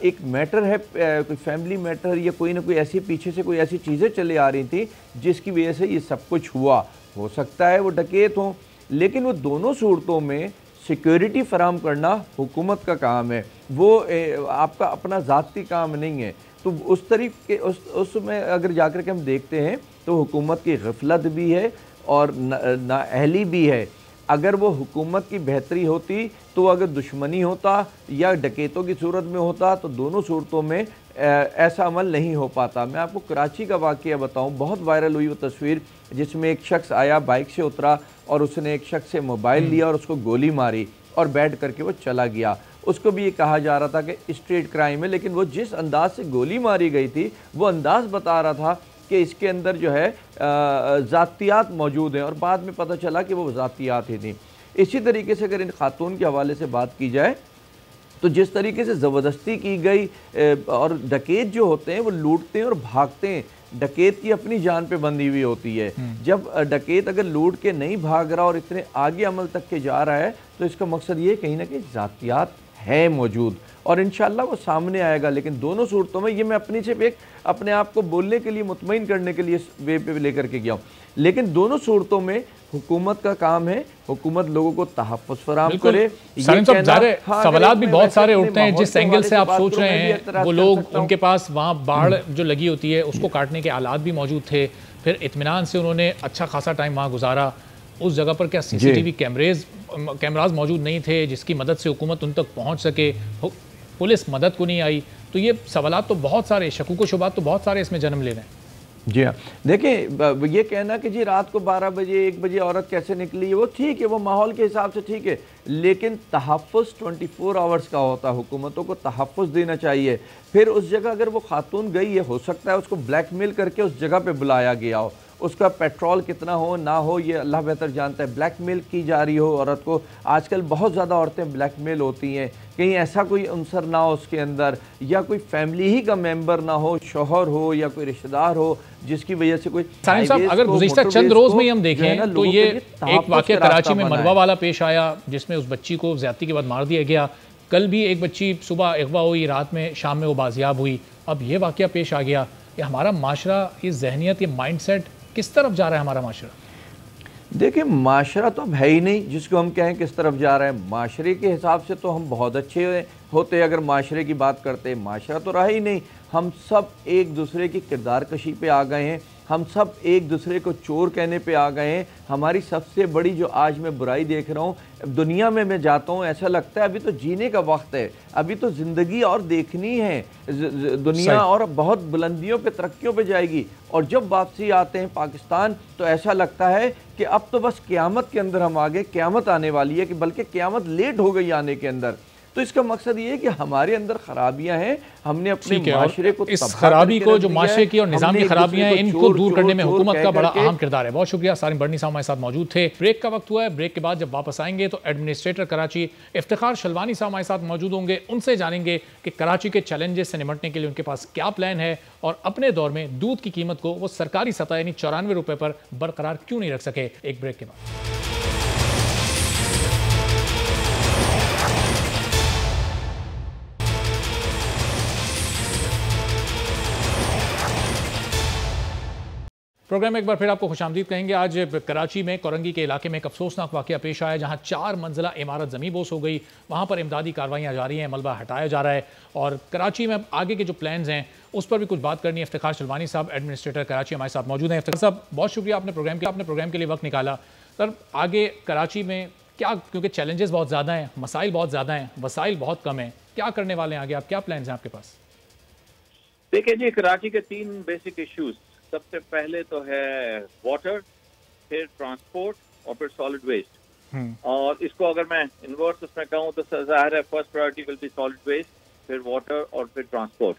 एक मैटर है, कोई फैमिली मैटर या कोई ना कोई ऐसी पीछे से कोई ऐसी चीज़ें चले आ रही थी जिसकी वजह से ये सब कुछ हुआ। हो सकता है वो डकैत हों, लेकिन वो दोनों सूरतों में सिक्योरिटी फराम करना हुकूमत का काम है, वो आपका अपना ज़ाती काम नहीं है। तो उस तरीके उसमें अगर जाकर के हम देखते हैं तो हुकूमत की गफलत भी है और नाअहली भी है। अगर वो हुकूमत की बेहतरी होती तो अगर दुश्मनी होता या डकैतों की सूरत में होता तो दोनों सूरतों में ऐसा अमल नहीं हो पाता। मैं आपको कराची का वाक़या बताऊं, बहुत वायरल हुई वो तस्वीर जिसमें एक शख्स आया, बाइक से उतरा और उसने एक शख्स से मोबाइल लिया और उसको गोली मारी और बैठ करके वो चला गया। उसको भी ये कहा जा रहा था कि स्ट्रीट क्राइम है, लेकिन वो जिस अंदाज से गोली मारी गई थी वो अंदाज़ बता रहा था कि इसके अंदर जो है ज़ातियात मौजूद हैं, और बाद में पता चला कि वो ज़ातियात ही थी। इसी तरीके से अगर इन खातून के हवाले से बात की जाए तो जिस तरीके से ज़बरदस्ती की गई, और डकैत जो होते हैं वो लूटते हैं और भागते हैं, डकैत की अपनी जान पे बंधी हुई होती है। जब डकैत अगर लूट के नहीं भाग रहा और इतने आगे अमल तक के जा रहा है तो इसका मकसद ये कहीं ना कहीं ज़ातियात है मौजूद, और इंशाल्लाह वो सामने आएगा। लेकिन दोनों सूरतों में ये मैं अपनी सिर्फ एक अपने आप को बोलने के लिए, मुतमईन करने के लिए वे पे लेकर के गया हूँ, लेकिन दोनों सूरतों में हुकूमत का काम है, हुकूमत लोगों को तहफ़्फ़ुज़ फराहम करे। सवालात भी बहुत सारे उठते हैं, जिस एंगल से आप सोच रहे हैं वो लोग, उनके पास वहाँ बाढ़ जो लगी होती है उसको काटने के आलात भी मौजूद थे, फिर इत्मीनान से उन्होंने अच्छा खासा टाइम वहाँ गुजारा। उस जगह पर क्या CCTV कैमराज मौजूद नहीं थे जिसकी मदद से हुकूमत उन तक पहुँच सके? पुलिस मदद को नहीं आई। तो ये सवालात तो बहुत सारे, शकूक व शुबात तो बहुत सारे इसमें जन्म ले रहे हैं। जी हाँ, देखिए ये कहना कि जी रात को 12 बजे 1 बजे औरत कैसे निकली है, वो ठीक है, वो माहौल के हिसाब से ठीक है, लेकिन तहफ़्फ़ुज़ 24 आवर्स का होता है। हुकूमतों को तहफ़्फ़ुज़ देना चाहिए। फिर उस जगह अगर वो खातून गई है, हो सकता है उसको ब्लैकमेल करके उस जगह पे बुलाया गया हो, उसका पेट्रोल कितना हो ना हो ये अल्लाह बेहतर जानता है, ब्लैकमेल की जा रही हो औरत को। आजकल बहुत ज़्यादा औरतें ब्लैकमेल होती हैं, कहीं ऐसा कोई अंसर ना हो उसके अंदर, या कोई फैमिली ही का मेंबर ना हो, शोहर हो या कोई रिश्तेदार हो, जिसकी वजह से कोई साहब अगर गुज़िश्ता चंद रोज़ में हम देखें तो ये एक वाक़या कराची में मरवा वाला पेश आया जिसमें उस बच्ची को ज़्यादती के बाद मार दिया गया। कल भी एक बच्ची सुबह अगवा हुई, रात में शाम में वो बाजियाब हुई। अब ये वाक़या पेश आ गया। ये हमारा माशरा, ये जहनियत, ये माइंडसेट किस तरफ जा रहा है हमारा माशरा? देखिए माशरा तो अब है ही नहीं जिसको हम कहें किस तरफ जा रहा है। माशरे के हिसाब से तो हम बहुत अच्छे होते अगर माशरे की बात करते। माशरा तो रहा ही नहीं। हम सब एक दूसरे की किरदार कशी पे आ गए हैं, हम सब एक दूसरे को चोर कहने पे आ गए हैं। हमारी सबसे बड़ी जो आज मैं बुराई देख रहा हूँ दुनिया में, मैं जाता हूँ ऐसा लगता है अभी तो जीने का वक्त है, अभी तो ज़िंदगी और देखनी है, दुनिया और बहुत बुलंदियों पे, तरक्कियों पे जाएगी। और जब वापसी आते हैं पाकिस्तान तो ऐसा लगता है कि अब तो बस क़यामत के अंदर हम आ गए, क़यामत आने वाली है, कि बल्कि क़यामत लेट हो गई आने के अंदर। तो इसका मकसद ये है कि हमारे अंदर खराबियां हैं, हमने अपने माशरे को, इस खराबी को जो माशरे की और निज़ाम की खराबियां हैं इनको दूर करने में हुकूमत का बड़ा अहम किरदार है। बहुत शुक्रिया। सारिम बर्नी साहब हमारे साथ मौजूद थे। ब्रेक का वक्त हुआ है। ब्रेक के बाद जब वापस आएंगे तो एडमिनिस्ट्रेटर कराची इफ्तिखार शलवानी साहब हमारे साथ मौजूद होंगे। उनसे जानेंगे कि कराची के चैलेंजेस से निपटने के लिए उनके पास क्या प्लान है और अपने दौर में दूध की कीमत को वो सरकारी सतह यानी 94 रुपये पर बरकरार क्यों नहीं रख सके। एक ब्रेक के बाद प्रोग्राम में एक बार फिर आपको खुशामदीद कहेंगे। आज कराची में कोरंगी के इलाके में एक अफसोसनाक वाक़या पेश आया, जहां 4 मंजिला इमारत ज़मीन बोस हो गई। वहां पर इमदादी कार्रवाइयाँ जारी हैं, मलबा हटाया जा रहा है और कराची में आगे के जो प्लान्स हैं उस पर भी कुछ बात करनी है। इफ्तिखार शलवानी साहब, एडमिनिस्ट्रेटर कराची, हमारे साथ मौजूद हैं। इफ्तिखार साहब, बहुत शुक्रिया आपने प्रोग्राम के लिए वक्त निकाला। सर, आगे कराची में क्या, क्योंकि चैलेंजेस बहुत ज़्यादा हैं, मसाइल बहुत ज़्यादा हैं, वसाइल बहुत कम हैं, क्या करने वाले हैं आगे आप, क्या प्लान्स हैं आपके पास? देखिए जी, कराची के 3 बेसिक इश्यूज, सबसे पहले तो है वाटर, फिर ट्रांसपोर्ट और फिर सॉलिड वेस्ट। और इसको अगर मैं इनवर्स उसमें कहूँ तो जाहिर है first priority will be solid waste, फिर वाटर और फिर ट्रांसपोर्ट।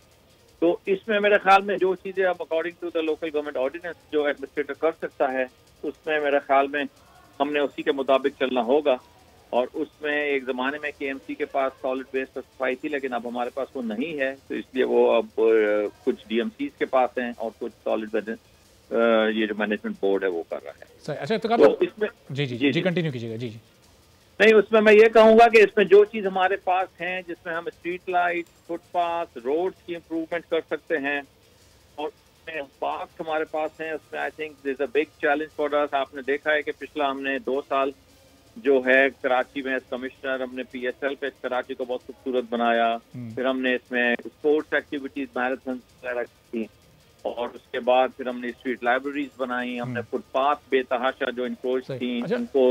तो इसमें मेरे ख्याल में जो चीज़ें अब according to the local government ordinance जो एडमिनिस्ट्रेटर कर सकता है, उसमें मेरे ख्याल में हमने उसी के मुताबिक चलना होगा। और उसमें एक ज़माने में KMC के पास सॉलिड वेस्ट सप्लाई थी, लेकिन अब हमारे पास वो नहीं है, तो इसलिए वो अब कुछ DMCs के पास हैं और कुछ सॉलिड ये जो मैनेजमेंट बोर्ड है वो कर रहा है। सही, अच्छा तो इसमें जी कंटिन्यू कीजिएगा। जी नहीं, उसमें मैं ये कहूँगा कि इसमें जो चीज़ हमारे पास है, जिसमें हम स्ट्रीट लाइट, फुटपाथ, रोड्स की इम्प्रूवमेंट कर सकते हैं और पार्क हमारे पास हैं, उसमें I think this is a big challenge for us. आपने देखा है कि पिछला हमने 2 साल जो है कराची में एज कमिश्नर हमने PSL पे कराची को बहुत खूबसूरत बनाया। फिर हमने इसमें स्पोर्ट्स एक्टिविटीज, मैराथन वगैरह की और उसके बाद फिर हमने स्ट्रीट लाइब्रेरीज बनाई, हमने फुटपाथ बेतहाशा जो इनक्रोच थी उनको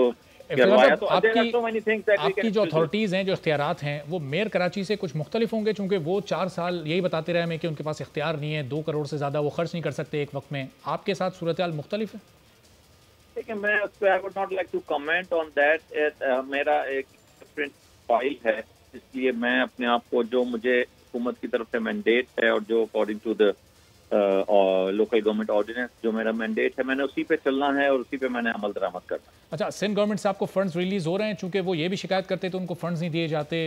करवाया। तो आपकी जो अथॉरिटीज़ हैं, जो इख्तियारात हैं, वो मेयर कराची से कुछ मुख्तलिफ होंगे, चूंकि वो 4 साल यही बताते रहे हमें कि उनके पास इख्तियार नहीं है, 2 करोड़ से ज़्यादा वो खर्च नहीं कर सकते एक वक्त में। आपके साथ सूरत हाल मुख्तलिफ है? देखिए, मैं उस पर I would not like to comment on that. मेरा एक डिफरेंट फाइल है, इसलिए मैं अपने आप को जो मुझे हुकूमत की तरफ से मैंडेट है और जो according to the local government ordinance जो मेरा मैंडेट है, मैंने उसी पे चलना है और उसी पे मैंने अमल दरामद करना है। अच्छा, सिंध गवर्नमेंट से आपको फंड्स रिलीज हो रहे हैं? चूंकि वो ये भी शिकायत करते थे उनको फंड्स नहीं दिए जाते,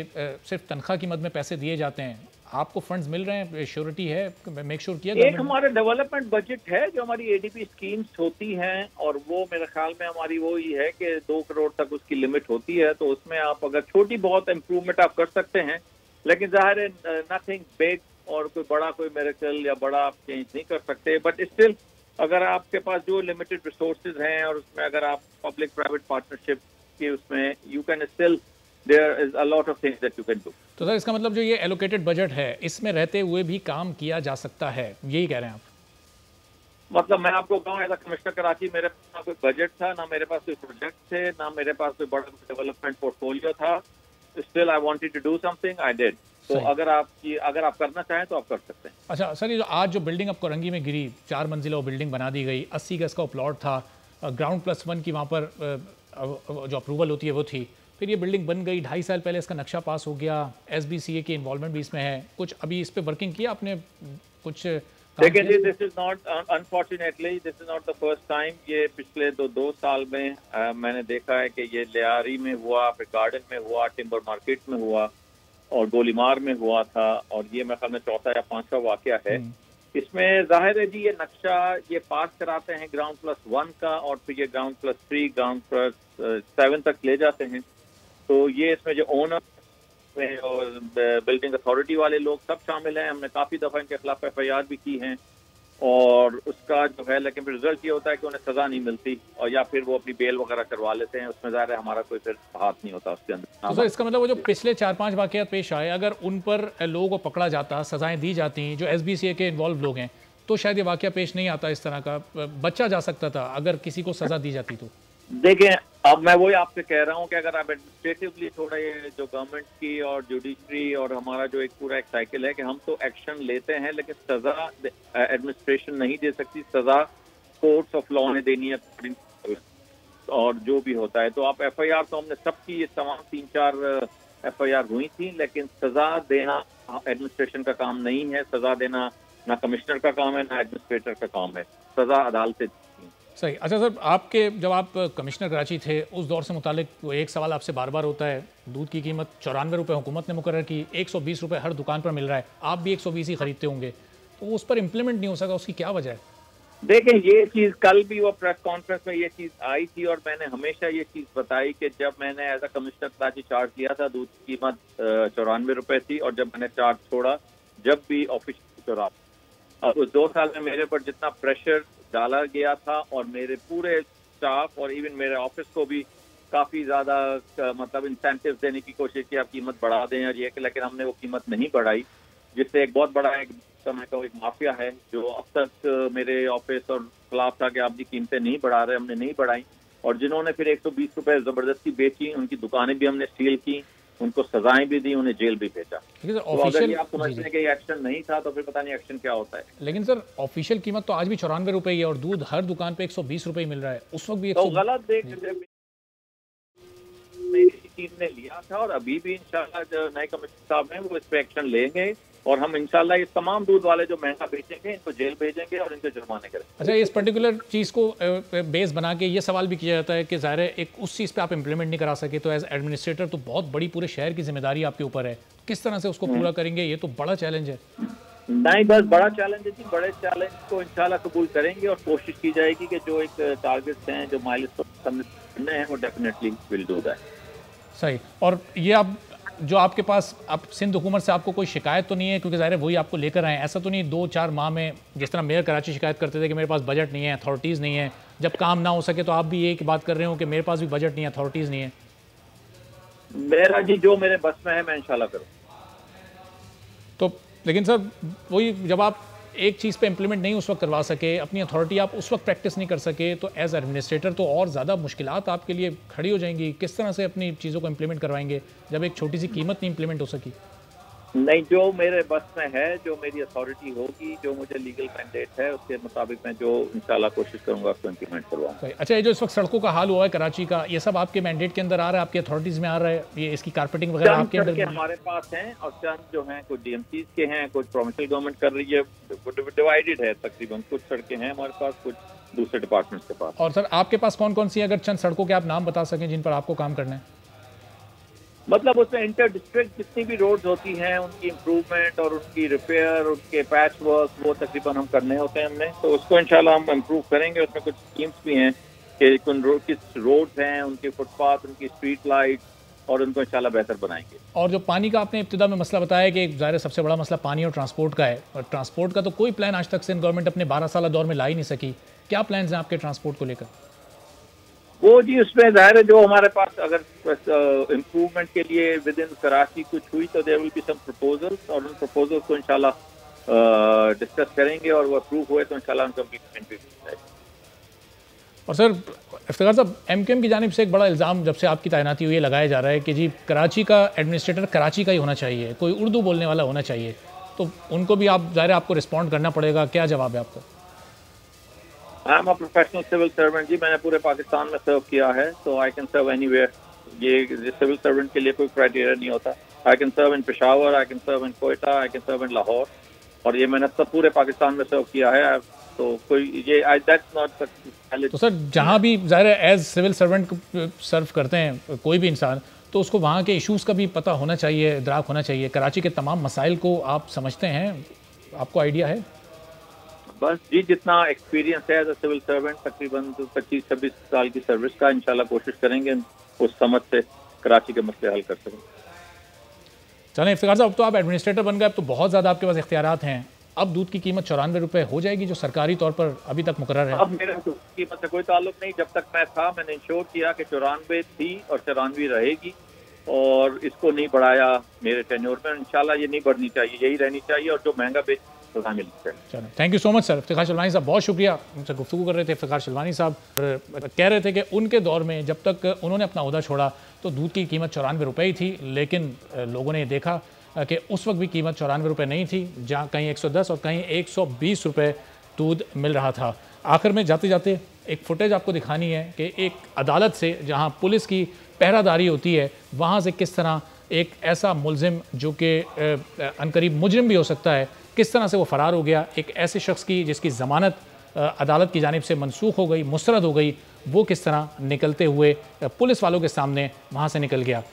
सिर्फ तनख्वाह की मद में पैसे दिए जाते हैं। आपको फंड्स मिल रहे हैं? श्योरिटी है? मेक श्योर किया? एक हमारा डेवलपमेंट बजट है जो हमारी ADP स्कीम्स होती हैं और वो मेरे ख्याल में हमारी वो ही है कि 2 करोड़ तक उसकी लिमिट होती है। तो उसमें आप अगर छोटी बहुत इम्प्रूवमेंट आप कर सकते हैं, लेकिन जाहिर है नथिंग बिग और कोई मिरेकल या बड़ा आप चेंज नहीं कर सकते। बट स्टिल अगर आपके पास जो लिमिटेड रिसोर्सेज हैं और उसमें अगर आप पब्लिक प्राइवेट पार्टनरशिप के उसमें you can still there is a lot of things that you can do. तो सर, इसका मतलब जो ये एलोकेटेड बजट है, इसमें रहते हुए भी काम किया जा सकता है, यही कह रहे हैं आप? मतलब मैं आपको कहूँ, एज अ कमिश्नर कराची मेरे पास ना कोई बजट था, ना मेरे पास कोई प्रोजेक्ट थे, ना मेरे पास कोई बड़ा डेवलपमेंट पोर्टफोलियो था। Still I wanted to do something, I did. तो अगर आप करना चाहें तो आप कर सकते हैं। अच्छा सर, ये जो आज जो बिल्डिंग अब कोरंगी में गिरी, 4 मंजिला वो बिल्डिंग बना दी गई, 80 गज का प्लॉट था, ग्राउंड+1 की वहाँ पर जो अप्रूवल होती है वो थी, फिर ये बिल्डिंग बन गई, 2.5 साल पहले इसका नक्शा पास हो गया, SBCA की इन्वॉल्वमेंट भी इसमें है। कुछ अभी इस पे वर्किंग किया आपने? कुछ देखिए जी, this is not, unfortunately this is not the first time. ये पिछले 2 साल में मैंने देखा है कि ये लियारी में हुआ, फिर गार्डन में हुआ, टिम्बर मार्केट में हुआ और गोलीमार में हुआ था, और ये मेरे ख्याल में 4था या 5वां वाकया है। इसमें जाहिर है जी, ये नक्शा ये पास कराते हैं ग्राउंड+1 का और फिर ये ग्राउंड+3, ग्राउंड+7 तक ले जाते हैं। तो ये इसमें जो ओनर और बिल्डिंग अथॉरिटी वाले लोग सब शामिल हैं। हमने काफ़ी दफ़ा इनके खिलाफ FIR भी की हैं और उसका जो है, लेकिन फिर रिजल्ट ये होता है कि उन्हें सज़ा नहीं मिलती और या फिर वो अपनी बेल वगैरह करवा लेते हैं। उसमें ज़ाहिर है हमारा कोई फिर हाथ नहीं होता उसके अंदर। तो सर, इसका मतलब वो जो पिछले 4-5 वाक़यात पेश आए, अगर उन पर लोगों को पकड़ा जाता, सज़ाएं दी जाती, जो SBCA के इन्वॉल्व लोग हैं, तो शायद ये वाक़या पेश नहीं आता, इस तरह का बच्चा जा सकता था अगर किसी को सज़ा दी जाती तो। देखिए, अब मैं वही आपसे कह रहा हूँ कि अगर आप एडमिनिस्ट्रेटिवली थोड़ा ये जो गवर्नमेंट की और जुडिशरी और हमारा जो एक पूरा एक साइकिल है कि हम तो एक्शन लेते हैं, लेकिन सजा एडमिनिस्ट्रेशन नहीं दे सकती, सजा कोर्ट्स ऑफ लॉ ने देनी है और जो भी होता है। तो आप FIR तो हमने सबकी ये तमाम 3-4 FIR हुई थी, लेकिन सजा देना एडमिनिस्ट्रेशन का काम नहीं है। सजा देना ना कमिश्नर का काम है ना एडमिनिस्ट्रेटर का काम है, सजा अदालत। सही। अच्छा सर, आपके जब आप कमिश्नर कराची थे उस दौर से मुतालिक एक सवाल आपसे बार बार होता है, दूध की कीमत 94 रुपये हुकूमत ने मुकर्रर की, 120 रुपये हर दुकान पर मिल रहा है, आप भी 120 ही खरीदते होंगे, तो उस पर इम्प्लीमेंट नहीं हो सका, उसकी क्या वजह है? देखिए, ये चीज़ कल भी वो प्रेस कॉन्फ्रेंस में ये चीज़ आई थी और मैंने हमेशा ये चीज़ बताई कि जब मैंने as a commissioner Karachi charge लिया था, दूध की कीमत 94 रुपये थी और जब मैंने चार्ज छोड़ा, जब भी ऑफिस चुरा, अब उस 2 साल में मेरे पर जितना प्रेशर डाला गया था और मेरे पूरे स्टाफ और इवन मेरे ऑफिस को भी काफ़ी ज़्यादा मतलब इंसेंटिव देने की कोशिश की, आप कीमत बढ़ा दें और ये, लेकिन हमने वो कीमत नहीं बढ़ाई, जिससे एक बहुत बड़ा एक समय का एक माफिया है जो अब तक मेरे ऑफिस और खिलाफ था कि आप जी कीमतें नहीं बढ़ा रहे, हमने नहीं बढ़ाई। और जिन्होंने फिर 120 रुपए जबरदस्ती बेची, उनकी दुकानें भी हमने सील की, उनको सजाएं भी दी, उन्हें जेल भी भेजा। तो अगर ये आप समझते हैं कि ये एक्शन नहीं था तो फिर पता नहीं एक्शन क्या होता है। लेकिन सर ऑफिशियल कीमत तो आज भी 94 रुपए ही है और दूध हर दुकान पे 120 रुपए मिल रहा है, उस वक्त भी तो गलत देख मेरी टीम ने लिया था और अभी भी इंशाल्लाह जो नए कमिश्नर साहब हैं वो इस पे एक्शन लेंगे और हम इंशाल्लाह ये तमाम दूध वाले जो महंगा बेचेंगे इनको जेल भेजेंगे और इनको जुर्माने करेंगे। अच्छा, इस पर्टिकुलर चीज़ को बेस बना के ये सवाल भी किया जाता है कि ज़ाहिर है एक उस चीज़ पे आप इम्प्लीमेंट नहीं करा सके तो एज एडमिनिस्ट्रेटर तो बहुत बड़ी पूरे शहर की जिम्मेदारी आपके ऊपर है, किस तरह से उसको पूरा करेंगे, ये तो बड़ा चैलेंज है। नहीं, बस बड़ा चैलेंज है जी, बड़े चैलेंज को इंशाल्लाह कबूल करेंगे और कोशिश की जाएगी कि जो एक टारगेट्स हैं, जो माइलस्टोन करने हैं, वो डेफिनेटली विल डू दैट। सही। और ये आप जो आपके पास अब सिंध हुकूमत से आपको कोई शिकायत तो नहीं है, क्योंकि ज़ाहिर है वही आपको लेकर आए, ऐसा तो नहीं 2-4 माह में जिस तरह मेयर कराची शिकायत करते थे कि मेरे पास बजट नहीं है, अथॉरिटीज़ नहीं है, जब काम ना हो सके तो आप भी ये बात कर रहे हो कि मेरे पास भी बजट नहीं है, अथॉरिटीज़ नहीं है। मेरा जी जो मेरे बस में है मैं इंशाल्लाह करूँ। तो लेकिन सर वही, जब आप एक चीज़ पे इम्प्लीमेंट नहीं उस वक्त करवा सके, अपनी अथॉरिटी आप उस वक्त प्रैक्टिस नहीं कर सके, तो एज एडमिनिस्ट्रेटर तो और ज़्यादा मुश्किलात आपके लिए खड़ी हो जाएंगी। किस तरह से अपनी चीज़ों को इम्प्लीमेंट करवाएंगे जब एक छोटी सी कीमत नहीं इम्प्लीमेंट हो सकी? नहीं, जो मेरे बस में है, जो मेरी अथॉरिटी होगी, जो मुझे लीगल मैंडेट है, उसके मुताबिक मैं जो इंशाल्लाह कोशिश करूंगा उसको इम्प्लीमेंट करवाऊंगा। अच्छा, ये जो इस वक्त सड़कों का हाल हुआ है कराची का, ये सब आपके मैंडेट के अंदर आ रहा है, आपकी अथॉरिटीज़ में आ रहा है, ये इसकी कारपेटिंग वगैरह आपके अंदर हमारे पास हैं और चंद जो हैं कुछ DMCs के हैं, कुछ प्रोविंशियल गवर्नमेंट कर रही है, डिवाइडेड है तकरीबन, कुछ सड़कें हैं हमारे पास, कुछ दूसरे डिपार्टमेंट्स के पास। और सर आपके पास कौन कौन सी, अगर चंद सड़कों के आप नाम बता सकें जिन पर आपको काम करना है? मतलब उसमें इंटर डिस्ट्रिक्ट जितनी भी रोड्स होती हैं उनकी इम्प्रूवमेंट और उनकी रिपेयर, उनके पैच वर्क, वो तकरीबन हम करने होते हैं हमने, तो उसको इंशाल्लाह हम इम्प्रूव करेंगे। उसमें कुछ स्कीम्स भी हैं कि किस रोड्स हैं, उनके फुटपाथ, उनकी स्ट्रीट लाइट, और उनको इंशाल्लाह बेहतर बनाएंगे। और जो पानी का आपने इब्तिदा में मसला बताया कि ज़ाहिर सबसे बड़ा मसला पानी और ट्रांसपोर्ट का है, और ट्रांसपोर्ट का तो कोई प्लान आज तक सिंध गवर्नमेंट अपने 12 साल दौर में ला ही नहीं सकी, क्या प्लान हैं आपके ट्रांसपोर्ट को लेकर? वो जी उसमें ज़ाहिर है जो हमारे पास अगर इम्प्रूवमेंट के लिए विद इन कराची कुछ हुई तो there will be some proposals, और उन प्रपोजल्स को इंशाल्लाह डिस्कस करेंगे और वो अप्रूव हुए तो इंशाल्लाह उनका इम्प्लीमेंट भी जाएगा। और सर इफ्तिखार साहब, MKM की जानिब से एक बड़ा इल्ज़ाम जब से आपकी तैनाती हुई है लगाया जा रहा है कि जी कराची का एडमिनिस्ट्रेटर कराची का ही होना चाहिए, कोई उर्दू बोलने वाला होना चाहिए, तो उनको भी आप ज़ाहिर आपको रिस्पॉन्ड करना पड़ेगा, क्या जवाब है आपका? I am a professional civil servant जी, मैंने पूरे पाकिस्तान में सर्व किया है, तो आई कैन सर्व एनीवेयर। ये सिविल सर्वेंट के लिए कोई क्राइटेरिया नहीं होता। I can serve in Peshawar, I can serve in Quetta, I can serve in Lahore, और ये मैंने सब पूरे पाकिस्तान में सर्व किया है, तो कोई ये दैट्स नॉट। तो सर जहाँ भी ज़ाहिर है एज सिविल सर्वेंट सर्व करते हैं कोई भी इंसान, तो उसको वहाँ के इश्यूज़ का भी पता होना चाहिए, इदराक होना चाहिए। कराची के तमाम मसाइल को आप समझते हैं, आपको आइडिया है? बस जी जितना एक्सपीरियंस है एज अ सिविल सर्वेंट, तकरीबन 25-26 साल की सर्विस का, इंशाल्लाह कोशिश करेंगे उस समझ से कराची के मसले हल कर सकें। चलें इफ्तिखार साहब, अब तो आप एडमिनिस्ट्रेटर बन गए, अब तो बहुत ज़्यादा आपके पास इख्तियारात हैं। अब दूध की कीमत 94 रुपये हो जाएगी जो सरकारी तौर पर अभी तक मुकर्रर है? अब मेरे दूध की कीमत से कोई ताल्लुक नहीं, जब तक मैं था मैंने इंश्योर किया कि 94 थी और 94 रहेगी, और इसको नहीं बढ़ाया मेरे टेन्योर में। इंशाल्लाह ये नहीं बढ़नी चाहिए, यही रहनी चाहिए, और जो महंगा बेच मिलनी चाहिए। चलो, thank you so much sir. Iftikhar Shilwani साहब बहुत शुक्रिया, उनसे गुफ्तगू कर रहे थे। इफ्तिखार शिलवानी साहब कह रहे थे कि उनके दौर में जब तक उन्होंने अपना ओहदा छोड़ा तो दूध की कीमत 94 रुपये ही थी, लेकिन लोगों ने देखा कि उस वक्त भी कीमत 94 रुपये नहीं थी, जहाँ कहीं 110 और कहीं 120 रुपये दूध मिल रहा था। आखिर में जाते जाते एक फुटेज आपको दिखानी है कि एक अदालत से जहाँ पुलिस की पहरादारी होती है, वहाँ से किस तरह एक ऐसा मुलजिम जो कि अनकरीब मुजरिम भी हो सकता है, किस तरह से वो फ़रार हो गया। एक ऐसे शख्स की जिसकी ज़मानत अदालत की जानिब से मनसूख हो गई, मुस्तरद हो गई, वो किस तरह निकलते हुए पुलिस वालों के सामने वहाँ से निकल गया।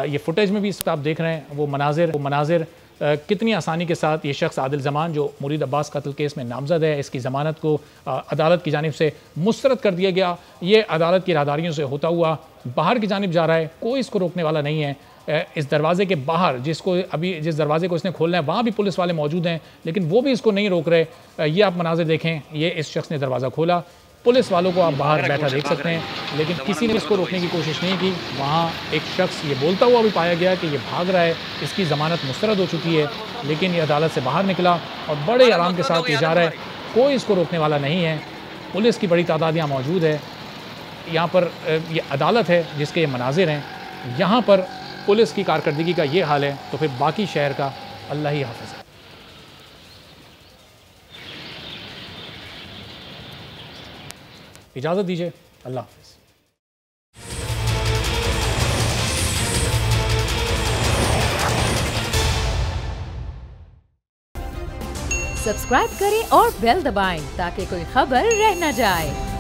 ये फुटेज में भी इस पर आप देख रहे हैं वो मनाजिर कितनी आसानी के साथ ये शख्स आदिल ज़मान जो मुरीद अब्बास कत्ल केस में नामजद है, इसकी ज़मानत को अदालत की जानिब से मुस्तरद कर दिया गया। ये अदालत की राहदारियों से होता हुआ बाहर की जानिब जा रहा है, कोई इसको रोकने वाला नहीं है। इस दरवाजे के बाहर जिस दरवाजे को इसने खोलना है वहाँ भी पुलिस वाले मौजूद हैं, लेकिन वो भी इसको नहीं रोक रहे। ये आप मनाजिर देखें, ये इस शख्स ने दरवाज़ा खोला, पुलिस वालों को आप बाहर बैठा देख सकते हैं, लेकिन किसी ने इसको रोकने की कोशिश नहीं की। वहाँ एक शख्स ये बोलता हुआ भी पाया गया कि ये भाग रहा है, इसकी ज़मानत मुस्तरद हो चुकी है, लेकिन ये अदालत से बाहर निकला और बड़े आराम के साथ ये जा रहा है, कोई इसको रोकने वाला नहीं है। पुलिस की बड़ी तादाद यहाँ मौजूद है। यहाँ पर ये अदालत है जिसके ये मनाजिर हैं, यहाँ पर पुलिस की कारकर्दगी का ये हाल है, तो फिर बाकी शहर का अल्लाह ही हाफ़िज़ है। इजाज़त दीजिए, अल्लाह हाफ़िज़। सब्सक्राइब करें और बेल दबाएं ताकि कोई खबर रह न जाए।